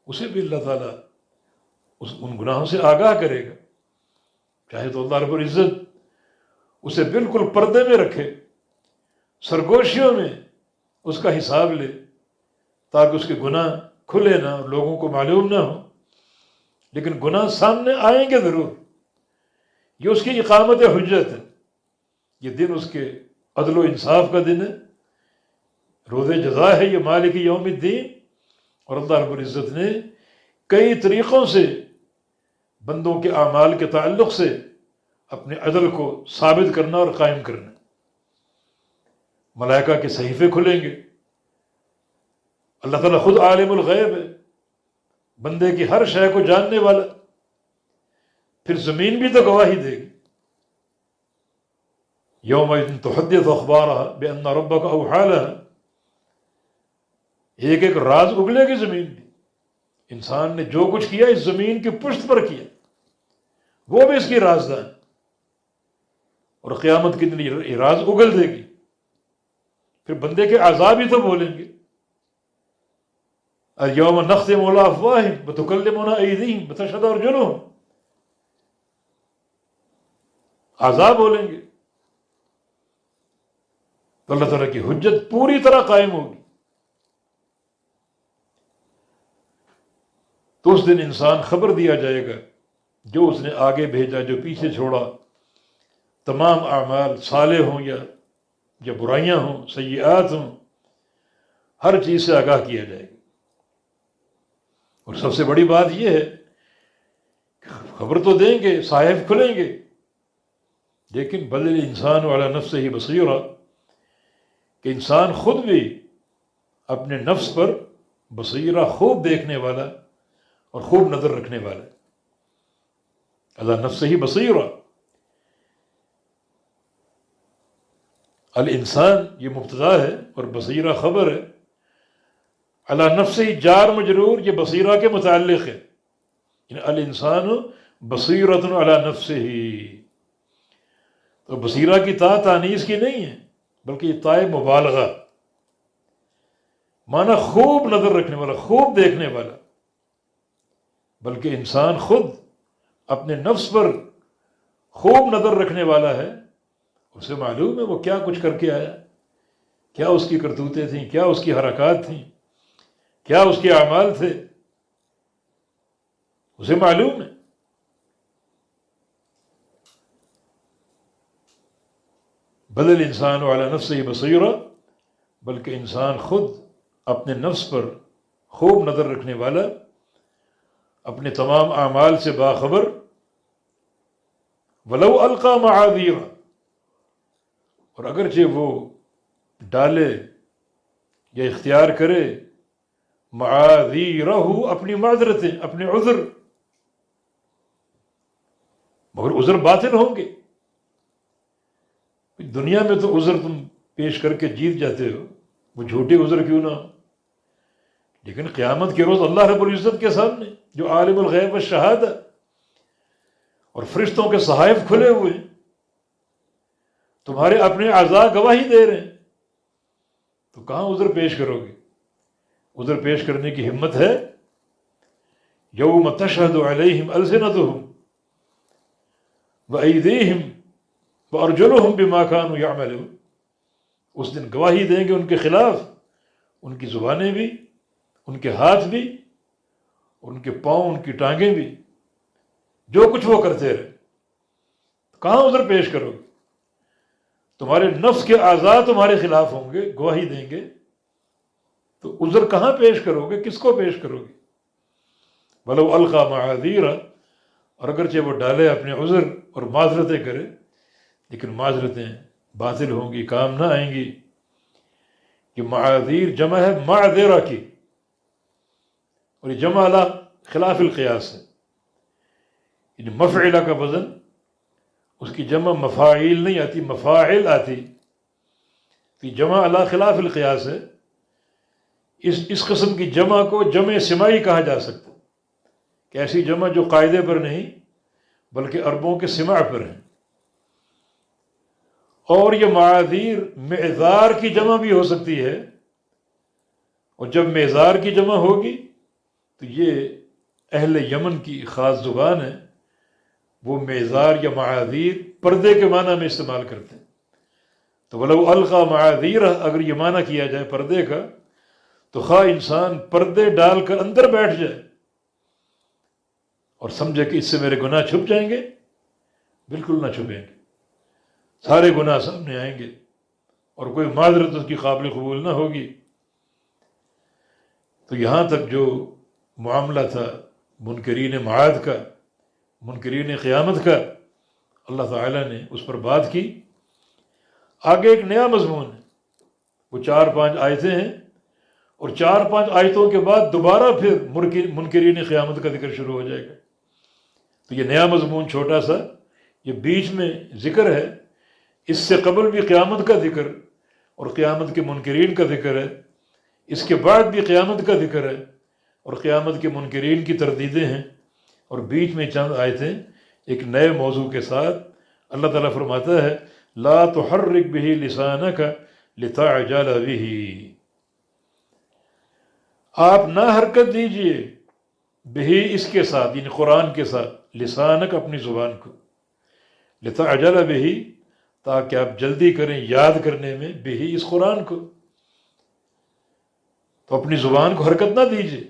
اسے بھی اللہ تعالیٰ ان گناہوں سے آگاہ کرے گا. چاہے تو اللہ رب العزت اسے بالکل پردے میں رکھے، سرگوشیوں میں اس کا حساب لے، تاکہ اس کے گناہ کھلے نہ اور لوگوں کو معلوم نہ ہو. لیکن گناہ سامنے آئیں گے ضرور. یہ اس کی اقامت حجت ہے. یہ دن اس کے عدل و انصاف کا دن ہے، روز جزا ہے یہ مالک یوم الدین. اور اللہ رب العزت نے کئی طریقوں سے بندوں کے اعمال کے تعلق سے اپنے عدل کو ثابت کرنا اور قائم کرنا. ملائکہ کے صحیفے کھلیں گے. اللہ تعالیٰ خود عالم الغیب ہے، بندے کی ہر شے کو جاننے والا. پھر زمین بھی تو گواہی دے گی. یومئذ تحدث اخبارها بان ربک اوحی لها، ایک ایک راز اگلے گی زمین بھی. انسان نے جو کچھ کیا اس زمین کی پشت پر کیا، وہ بھی اس کی رازدان. اور قیامت کے دن یہ راز اگل دے گی. پھر بندے کے اعضاء بھی تو بولیں گے. اليوم نختم على افواہہم وتکلمنا ایدیہم وتشہد ارجلہم، اعضاء بولیں گے. تو اللہ تعالیٰ کی حجت پوری طرح قائم ہوگی. تو اس دن انسان خبر دیا جائے گا جو اس نے آگے بھیجا، جو پیچھے چھوڑا. تمام اعمال صالح ہوں یا برائیاں ہوں، سیئات ہوں، ہر چیز سے آگاہ کیا جائے گا. اور سب سے بڑی بات یہ ہے کہ خبر تو دیں گے، صحائف کھلیں گے، لیکن بل الانسان علی نفسہ بصیرہ، کہ انسان خود بھی اپنے نفس پر بصیرہ، خوب دیکھنے والا، اور خوب نظر رکھنے والا. علی نفسہ بصیرہ. الانسان یہ مبتدا ہے اور بصیرہ خبر ہے. علی نفسہ جار مجرور یہ بصیرہ کے متعلق ہے. یعنی الانسان بصیرۃ علی نفسہ. تو بصیرہ کی تا تانیث کی نہیں ہے بلکہ یہ تائے مبالغہ، معنی خوب نظر رکھنے والا، خوب دیکھنے والا. بلکہ انسان خود اپنے نفس پر خوب نظر رکھنے والا ہے. اسے معلوم ہے وہ کیا کچھ کر کے آیا، کیا اس کی کرتوتیں تھیں، کیا اس کی حرکات تھیں، کیا اس کے اعمال تھے، اسے معلوم ہے. بل الانسان علی نفسہ بصیرہ. بلکہ انسان خود اپنے نفس پر خوب نظر رکھنے والا، اپنے تمام اعمال سے باخبر. ولو القی معاذیر. اور اگرچہ وہ ڈالے یا اختیار کرے معاذیرہ اپنی معذرتیں، اپنے عذر، مگر عذر باطل ہوں گے. دنیا میں تو عذر تم پیش کر کے جیت جاتے ہو، وہ جھوٹے عذر کیوں نہ ہو. لیکن قیامت کے روز اللہ رب العزت کے سامنے جو عالم الغیب والشہادہ اور فرشتوں کے صحائف کھلے ہوئے ہیں، تمہارے اپنے اعضاء گواہی دے رہے ہیں، تو کہاں عذر پیش کرو گے؟ عذر پیش کرنے کی ہمت ہے؟ یوم تشہد علیہم السنتہم وایدیہم وارجلہم بما کانوا یعملون. اس دن گواہی دیں گے ان کے خلاف ان کی زبانیں بھی، ان کے ہاتھ بھی، ان کے پاؤں، ان کی ٹانگیں بھی، جو کچھ وہ کرتے رہے. کہاں عذر پیش کرو گے؟ تمہارے نفس کے اعضاء تمہارے خلاف ہوں گے، گواہی دیں گے، تو عذر کہاں پیش کرو گے؟ کس کو پیش کرو گے؟ ولو القی معاذیر. اور اگرچہ وہ ڈالے اپنے عذر اور معذرتیں کرے، لیکن معذرتیں باطل ہوں گی، کام نہ آئیں گی. یہ معاذیر جمع ہے معذرہ کی، اور یہ جمع علی خلاف القیاس ہے. یعنی مفعلہ کا وزن، اس کی جمع مفاعیل نہیں آتی، مفاعل آتی. تو یہ جمع علی خلاف القیاس ہے. اس قسم کی جمع کو جمع سماعی کہا جا سکتا ہے، کہ ایسی جمع جو قاعدے پر نہیں بلکہ عربوں کے سماع پر ہیں. اور یہ معاذیر معذار کی جمع بھی ہو سکتی ہے، اور جب معذار کی جمع ہوگی تو یہ اہل یمن کی خاص زبان ہے. وہ معذار یا معاذیر پردے کے معنی میں استعمال کرتے ہیں. تو ولو القی معاذیر، اگر یہ معنی کیا جائے پردے کا، تو خواہ انسان پردے ڈال کر اندر بیٹھ جائے اور سمجھے کہ اس سے میرے گناہ چھپ جائیں گے، بالکل نہ چھپیں گے. سارے گناہ سامنے آئیں گے اور کوئی معذرت اس کی قابل قبول نہ ہوگی. تو یہاں تک جو معاملہ تھا منکرین معاد کا، منکرین قیامت کا، اللہ تعالیٰ نے اس پر بات کی. آگے ایک نیا مضمون ہے، وہ 4-5 آیتیں ہیں، اور 4-5 آیتوں کے بعد دوبارہ پھر منکرین قیامت کا ذکر شروع ہو جائے گا. تو یہ نیا مضمون چھوٹا سا، یہ بیچ میں ذکر ہے. اس سے قبل بھی قیامت کا ذکر اور قیامت کے منکرین کا ذکر ہے، اس کے بعد بھی قیامت کا ذکر ہے اور قیامت کے منکرین کی تردیدیں ہیں، اور بیچ میں چند آیتیں ایک نئے موضوع کے ساتھ. اللہ تعالیٰ فرماتا ہے لا تحرک بہ لسانک لتعجل بہ. آپ نہ حرکت دیجئے بہ، اس کے ساتھ، یعنی قرآن کے ساتھ، لسانک اپنی زبان کو، لتعجل بہ تاکہ آپ جلدی کریں یاد کرنے میں، بہ اس قرآن کو. تو اپنی زبان کو حرکت نہ دیجیے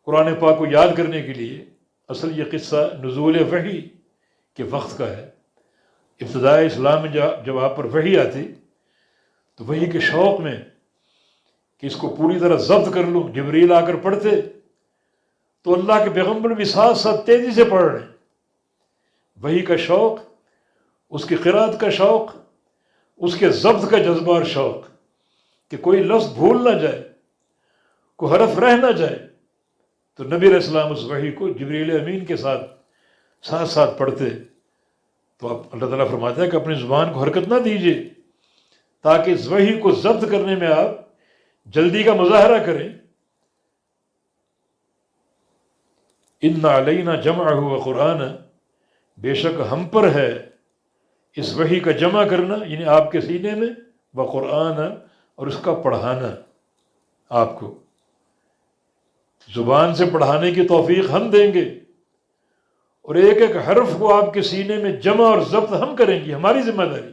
قرآن پاک کو یاد کرنے کے لیے. اصل یہ قصہ نزول وحی کے وقت کا ہے. ابتدائے اسلام میں جب آپ پر وحی آتی تو وحی کے شوق میں کہ اس کو پوری طرح ضبط کر لوں، جبریل آ کر پڑھتے تو اللہ کے پیغمبر بھی ساتھ ساتھ تیزی سے پڑھ رہے ہیں. وحی کا شوق، اس کی قرات کا شوق، اس کے ضبط کا جذبہ اور شوق کہ کوئی لفظ بھول نہ جائے، کوئی حرف رہ نہ جائے. تو نبی علیہ السلام اس وحی کو جبریل امین کے ساتھ ساتھ پڑھتے، تو اب اللہ تعالیٰ فرماتا ہے کہ اپنی زبان کو حرکت نہ دیجیے تاکہ اس وحی کو ضبط کرنے میں آپ جلدی کا مظاہرہ کریں۔ ان علینا جمعہ و قرآن، بے شک ہم پر ہے اس وحی کا جمع کرنا، یعنی آپ کے سینے میں، و قرآن، اور اس کا پڑھانا، آپ کو زبان سے پڑھانے کی توفیق ہم دیں گے، اور ایک ایک حرف کو آپ کے سینے میں جمع اور ضبط ہم کریں گے، ہماری ذمہ داری۔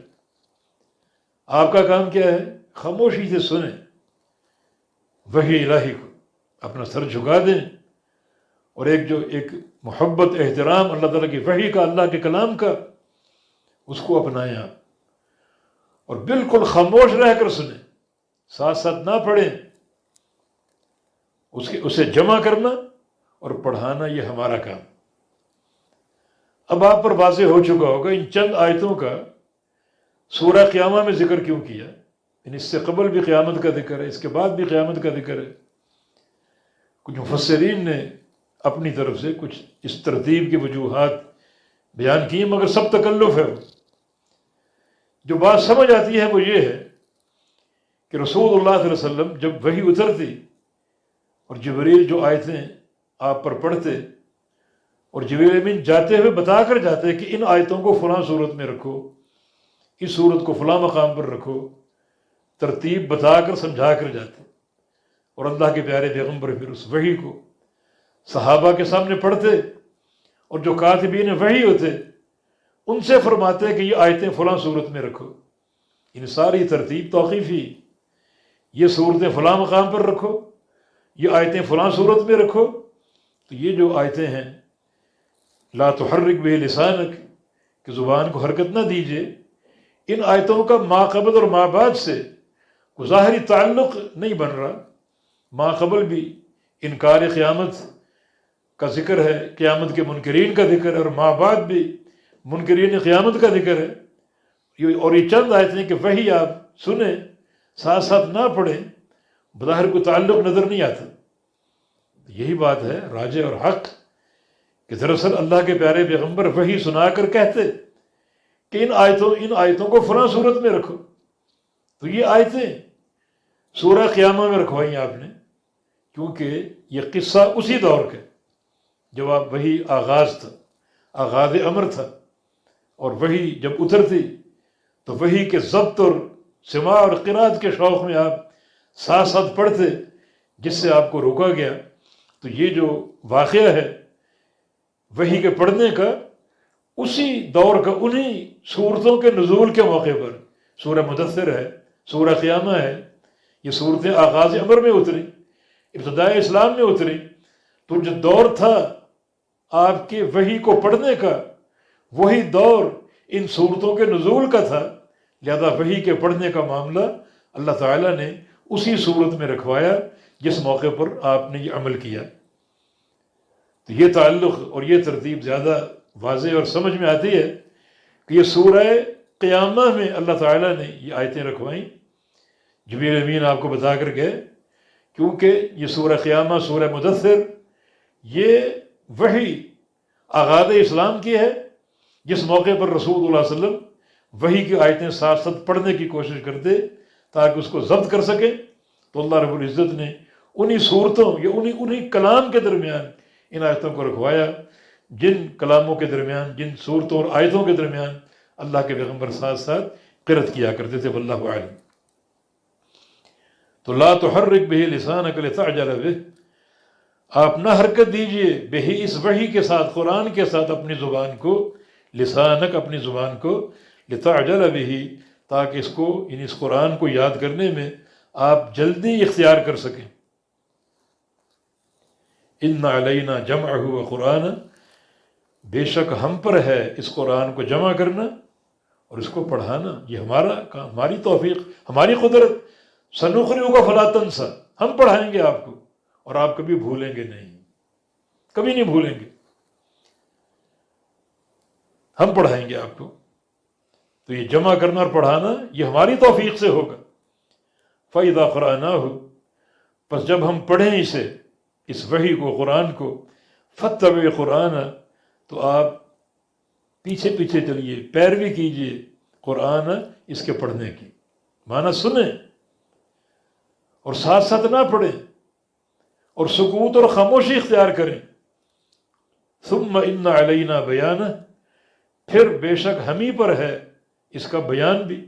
آپ کا کام کیا ہے؟ خاموشی سے سنیں وحی الہی کو، اپنا سر جھکا دیں، اور ایک محبت احترام اللہ تعالیٰ کی وحی کا، اللہ کے کلام کا، اس کو اپنائیں آپ، اور بالکل خاموش رہ کر سنیں، ساتھ ساتھ نہ پڑھیں۔ اسے جمع کرنا اور پڑھانا یہ ہمارا کام۔ اب آپ پر واضح ہو چکا ہوگا ان چند آیتوں کا سورہ قیامہ میں ذکر کیوں کیا، اس سے قبل بھی قیامت کا ذکر ہے، اس کے بعد بھی قیامت کا ذکر ہے۔ کچھ مفسرین نے اپنی طرف سے کچھ اس ترتیب کی وجوہات بیان کی، مگر سب تکلف ہے۔ جو بات سمجھ آتی ہے وہ یہ ہے کہ رسول اللہ صلی اللہ علیہ وسلم جب وحی اترتی اور جبریل جو آیتیں آپ پر پڑھتے، اور جبریل امین جاتے ہوئے بتا کر جاتے کہ ان آیتوں کو فلاں صورت میں رکھو، اس صورت کو فلاں مقام پر رکھو، ترتیب بتا کر سمجھا کر جاتے، اور اللہ کے پیارے پیغمبر پھر اس وحی کو صحابہ کے سامنے پڑھتے، اور جو کاتبین وحی ہوتے ان سے فرماتے کہ یہ آیتیں فلاں صورت میں رکھو۔ ان ساری ترتیب توقیفی، یہ صورتیں فلاں مقام پر رکھو، یہ آیتیں فلاں صورت میں رکھو۔ تو یہ جو آیتیں ہیں لا تحرک بہ لسانک، کہ زبان کو حرکت نہ دیجیے، ان آیتوں کا ما قبل اور ما بعد سے کوئی ظاہری تعلق نہیں بن رہا۔ ما قبل بھی انکار قیامت کا ذکر ہے، قیامت کے منکرین کا ذکر ہے، اور ما بعد بھی منکرین قیامت کا ذکر ہے۔ اور یہ چند آیتیں کہ وحی آپ سنیں، ساتھ ساتھ نہ پڑھیں، بظاہر کوئی تعلق نظر نہیں آتا۔ یہی بات ہے راجح اور حق کہ دراصل اللہ کے پیارے پیغمبر وحی سنا کر کہتے کہ ان آیتوں کو فلاں صورت میں رکھو۔ تو یہ آیتیں سورہ قیامہ میں رکھوائی آپ نے، کیونکہ یہ قصہ اسی دور کا جب آپ وحی آغاز تھا، آغاز امر تھا، اور وحی جب اترتی تو وحی کے ضبط اور سماع اور قرات کے شوق میں آپ ساتھ ساتھ پڑھتے، جس سے آپ کو روکا گیا۔ تو یہ جو واقعہ ہے وحی کے پڑھنے کا، اسی دور کا، انہی صورتوں کے نزول کے موقع پر سورہ مدثر ہے، سورہ قیامہ ہے، یہ صورتیں آغاز امر میں اتری، ابتدائے اسلام میں اتری۔ تو جو دور تھا آپ کے وحی کو پڑھنے کا، وہی دور ان صورتوں کے نزول کا تھا، لہذا وحی کے پڑھنے کا معاملہ اللہ تعالیٰ نے اسی صورت میں رکھوایا جس موقع پر آپ نے یہ عمل کیا۔ تو یہ تعلق اور یہ ترتیب زیادہ واضح اور سمجھ میں آتی ہے کہ یہ سورہ قیامہ میں اللہ تعالیٰ نے یہ آیتیں رکھوائیں، جبریل امین آپ کو بتا کر گئے، کیونکہ یہ سورہ قیامہ، سورہ مدثر، یہ وحی آغاز اسلام کی ہے، جس موقع پر رسول اللہ صلی اللہ علیہ وسلم وحی کی آیتیں ساتھ ساتھ پڑھنے کی کوشش کرتے تاکہ اس کو ضبط کر سکیں۔ تو اللہ رب العزت نے انہی صورتوں یا انہی کلام کے درمیان ان آیتوں کو رکھوایا، جن کلاموں کے درمیان، جن صورتوں اور آیتوں کے درمیان اللہ کے پیغمبر ساتھ ساتھ قرأت کیا کرتے تھے۔ واللہ اعلم۔ تو لا تحرک بہ لسانک لتعجل بہ، آپ نہ حرکت دیجئے بہ، اس وحی کے ساتھ، قرآن کے ساتھ، اپنی زبان کو، لسانک، اپنی زبان کو، لتعجل بہ، تاکہ اس کو، یعنی اس قرآن کو یاد کرنے میں آپ جلدی اختیار کر سکیں۔ ان علینا جمعہ و قرآن، بے شک ہم پر ہے اس قرآن کو جمع کرنا اور اس کو پڑھانا، یہ ہمارا کام، ہماری توفیق، ہماری قدرت۔ سنقرئک فلا تنسیٰ، ہم پڑھائیں گے آپ کو اور آپ کبھی بھولیں گے نہیں، کبھی نہیں بھولیں گے، ہم پڑھائیں گے آپ کو۔ تو یہ جمع کرنا اور پڑھانا یہ ہماری توفیق سے ہوگا۔ فَإِذَا قَرَأْنَاهُ، پس جب ہم پڑھیں اسے، اس وحی کو، قرآن کو، فاتبع قرآن، تو آپ پیچھے پیچھے چلیے، پیروی کیجیے قرآن اس کے پڑھنے کی، معنی سنیں اور ساتھ ساتھ نہ پڑھیں اور سکوت اور خاموشی اختیار کریں. ثم ان علینا بیانہ، پھر بے شک ہم ہی پر ہے اس کا بیان بھی.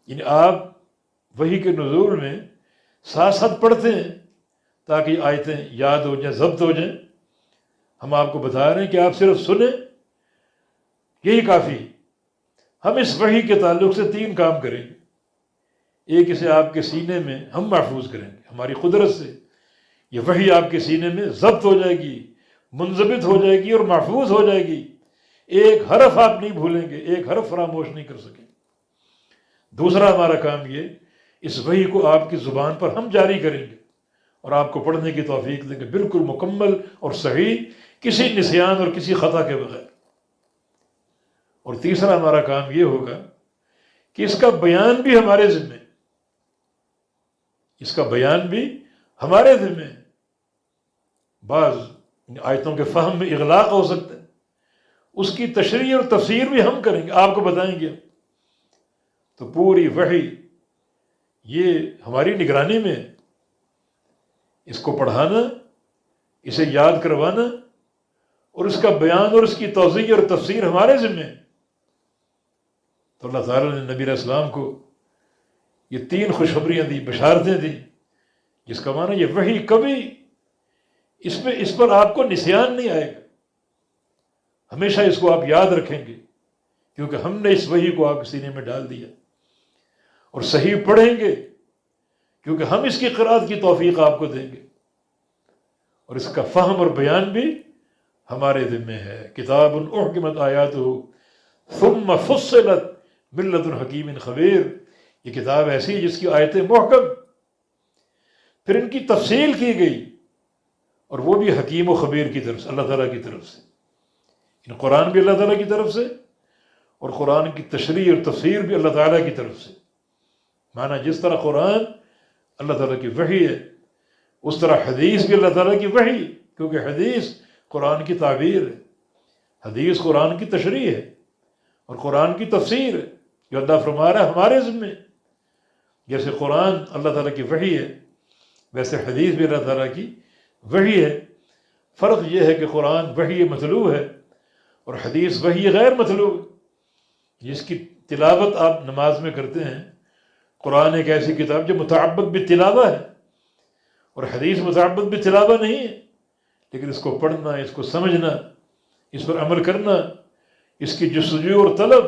یعنی آپ وحی کے نزول میں ساتھ ساتھ پڑھتے ہیں تاکہ آیتیں یاد ہو جائیں، ضبط ہو جائیں. ہم آپ کو بتا رہے ہیں کہ آپ صرف سنیں، یہی کافی. ہم اس وحی کے تعلق سے 3 کام کریں گے. ایک، اسے آپ کے سینے میں ہم محفوظ کریں گے ہماری قدرت سے. یہ وحی آپ کے سینے میں ضبط ہو جائے گی، منضبط ہو جائے گی اور محفوظ ہو جائے گی. ایک حرف آپ نہیں بھولیں گے، ایک حرف فراموش نہیں کر سکیں. دوسرا ہمارا کام یہ، اس وحی کو آپ کی زبان پر ہم جاری کریں گے اور آپ کو پڑھنے کی توفیق دیں گے، بالکل مکمل اور صحیح، کسی نسیان اور کسی خطا کے بغیر. اور تیسرا ہمارا کام یہ ہوگا کہ اس کا بیان بھی ہمارے ذمہ، اس کا بیان بھی ہمارے ذمہ. بعض آیتوں کے فہم میں اغلاق ہو سکتا ہے، اس کی تشریح اور تفسیر بھی ہم کریں گے، آپ کو بتائیں گے. تو پوری وحی یہ ہماری نگرانی میں، اس کو پڑھانا، اسے یاد کروانا اور اس کا بیان اور اس کی توضیح اور تفسیر ہمارے ذمہ. تو اللہ تعالیٰ نے نبی علیہ السلام کو یہ 3 خوشخبریاں دی، بشارتیں دی، جس کا معنی یہ وحی کبھی اس پر آپ کو نسیان نہیں آئے گا. ہمیشہ اس کو آپ یاد رکھیں گے کیونکہ ہم نے اس وحی کو آپ کے سینے میں ڈال دیا. اور صحیح پڑھیں گے کیونکہ ہم اس کی قرآت کی توفیق آپ کو دیں گے. اور اس کا فہم اور بیان بھی ہمارے ذمہ ہے. کتاب احکمت آیاتہ ثم فصلت من لدن حکیم خبیر. یہ کتاب ایسی ہے جس کی آیتیں محکم، پھر ان کی تفصیل کی گئی، اور وہ بھی حکیم و خبیر کی طرف سے، اللہ تعالیٰ کی طرف سے. ان قرآن بھی اللہ تعالیٰ کی طرف سے اور قرآن کی تشریح اور تفسیر بھی اللہ تعالیٰ کی طرف سے. معنی جس طرح قرآن اللہ تعالیٰ کی وحی ہے، اس طرح حدیث بھی اللہ تعالیٰ کی وحی، کیونکہ حدیث قرآن کی تعبیر ہے، حدیث قرآن کی تشریح ہے اور قرآن کی تفسیر ہے. جو اللہ فرما رہا ہے ہمارے ذمہ. جیسے قرآن اللہ تعالیٰ کی وحی ہے، ویسے حدیث بھی اللہ تعالیٰ کی وحی ہے. فرق یہ ہے کہ قرآن وحی مطلوع ہے اور حدیث وحی غیر مطلوع ہے. جس کی تلاوت آپ نماز میں کرتے ہیں، قرآن ایک ایسی کتاب جو متعبد بالتلاوہ ہے، اور حدیث متعبد بالتلاوہ نہیں ہے. لیکن اس کو پڑھنا، اس کو سمجھنا، اس پر عمل کرنا، اس کی جستجو اور طلب،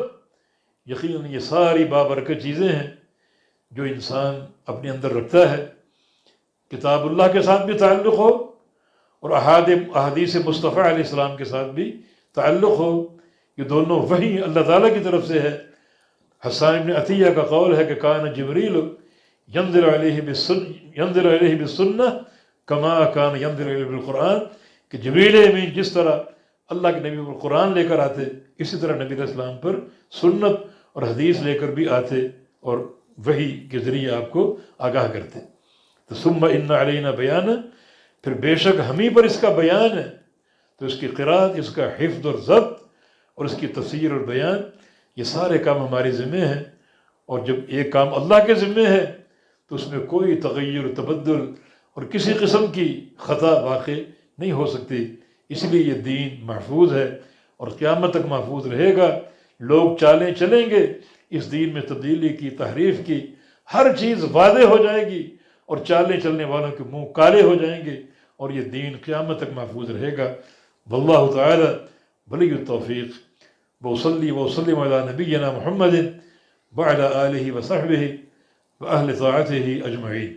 یقیناً یہ ساری بابرکت چیزیں ہیں جو انسان اپنے اندر رکھتا ہے. کتاب اللہ کے ساتھ بھی تعلق ہو اور احادیث مصطفیٰ علیہ السلام کے ساتھ بھی تعلق ہو. یہ دونوں وحی اللہ تعالیٰ کی طرف سے ہے. حسان بن عطیہ کا قول ہے کہ کان جبریل ینزل علیہ بالسنہ کما کان ینزل علیہ بالقرآن، کہ جبریل امین جس طرح اللہ کے نبی پر قرآن لے کر آتے، اسی طرح نبی علیہ السلام پر سنت اور حدیث لے کر بھی آتے اور وحی کے ذریعے آپ کو آگاہ کرتے. تو ثم ان علینا بیان، پھر بے شک ہم ہی پر اس کا بیان ہے. تو اس کی قرأت، اس کا حفظ اور ضبط اور اس کی تفسیر اور بیان، یہ سارے کام ہمارے ذمہ ہیں. اور جب ایک کام اللہ کے ذمہ ہے تو اس میں کوئی تغیر، تبدل اور کسی قسم کی خطا واقع نہیں ہو سکتی. اس لیے یہ دین محفوظ ہے اور قیامت تک محفوظ رہے گا. لوگ چالیں چلیں گے اس دین میں تبدیلی کی، تحریف کی، ہر چیز واضح ہو جائے گی اور چالیں چلنے والوں کے منہ کالے ہو جائیں گے اور یہ دین قیامت تک محفوظ رہے گا. واللہ تعالی ولی التوفیق. وصلی وسلم علی نبینا محمد وعلی آلہ وصحبہ وأهل طاعته أجمعين.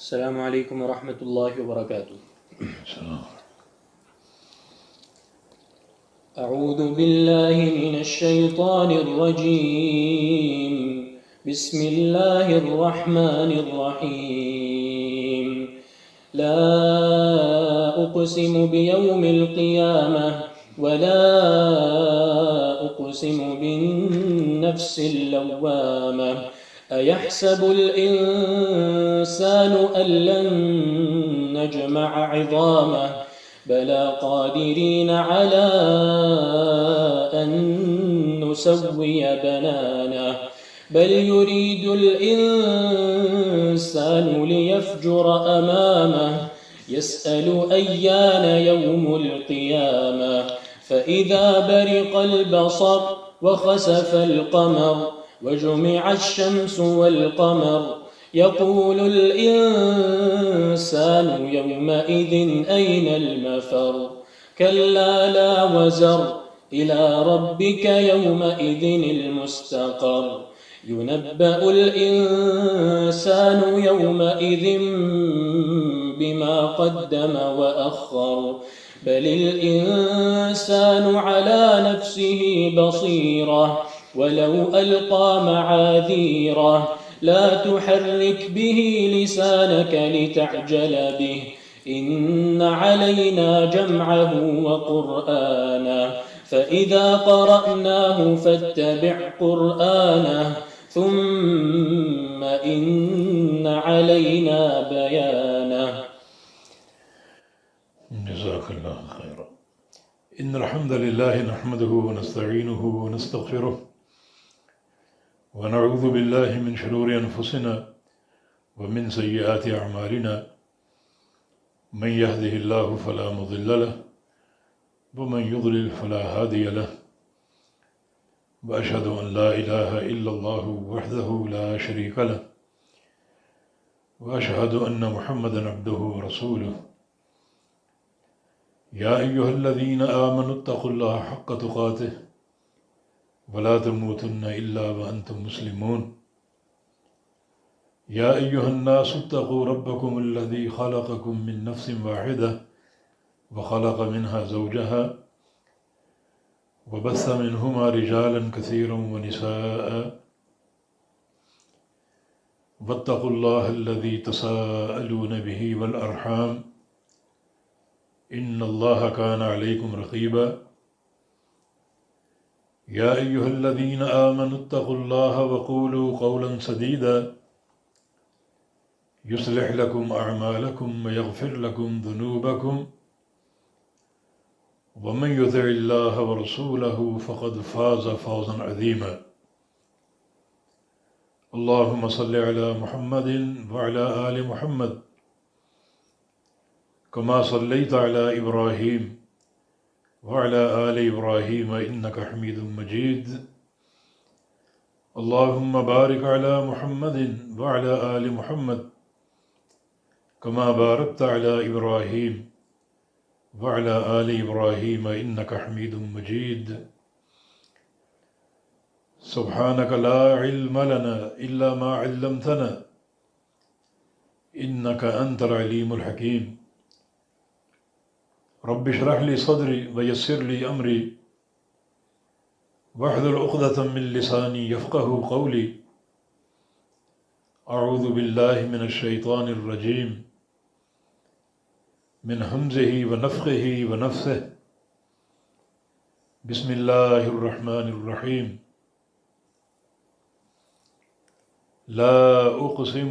السلام علیکم ورحمۃ اللہ وبرکاتہ. السلام. اعوذ باللہ من الشیطان الرجیم. بسم اللہ الرحمن الرحیم. لا اقسم بیوم القیامہ ولا اقسم بالنفس اللوامہ. أيحسب الإنسان أن لن نجمع عظامه بلى قادرين على أن نسوي بنانه بل يريد الإنسان ليفجر أمامه يسأل أيان يوم القيامة فإذا برق البصر وخسف القمر وجمع الشمس والقمر يقول الإنسان يومئذ أين المفر كلا لا وزر إلى ربك يومئذ المستقر ينبأ الإنسان يومئذ بما قدم وأخر بل الإنسان على نفسه بصيرة ولو ألقى معاذيره لا تحرك به لسانك لتعجل به إن علينا جمعه وقرآنه فإذا قرأناه فاتبع قرآنه ثم إن علينا بيانه. جزاك الله خيرا. إن الحمد لله نحمده ونستعينه ونستغفره ونعوذ بالله من شرور أنفسنا ومن سيئات أعمالنا من يهده الله فلا مضل له ومن يضلل فلا هادي له وأشهد أن لا إله إلا الله وحده لا شريك له وأشهد أن محمدا عبده ورسوله. يا أيها الذين آمنوا اتقوا الله حق تقاته ولا تموتن إلا وأنتم مسلمون. يا أيها الناس اتقوا ربكم الذي خلقكم من نفس واحدة وخلق منها زوجها وبث منهما رجالا كثيرا ونساء واتقوا الله الذي تساءلون به والأرحام إن الله كان عليكم رقيبا. يا أيها الذين آمنوا اتقوا الله وقولوا قولا سديدا يصلح لكم أعمالكم ويغفر لكم ذنوبكم ومن يطع الله ورسوله فقد فاز فوزا عظيما. اللهم صل على محمد وعلى آل محمد كما صليت على إبراهيم وعلى آل إبراهيم إنك حميد مجيد. اللهم بارك على محمد وعلى آل محمد كما باركت على إبراهيم وعلى آل إبراهيم إنك حميد مجيد. سبحانك لا علم لنا إلا ما علمتنا إنك أنت العليم الحكيم. رب اشرح لي صدري ويسر لي أمري واحلل عقدة من لساني يفقه قولي. أعوذ بالله من الشيطان الرجيم من همزه ونفخه ونفثه. بسم الله الرحمن الرحيم. لا أقسم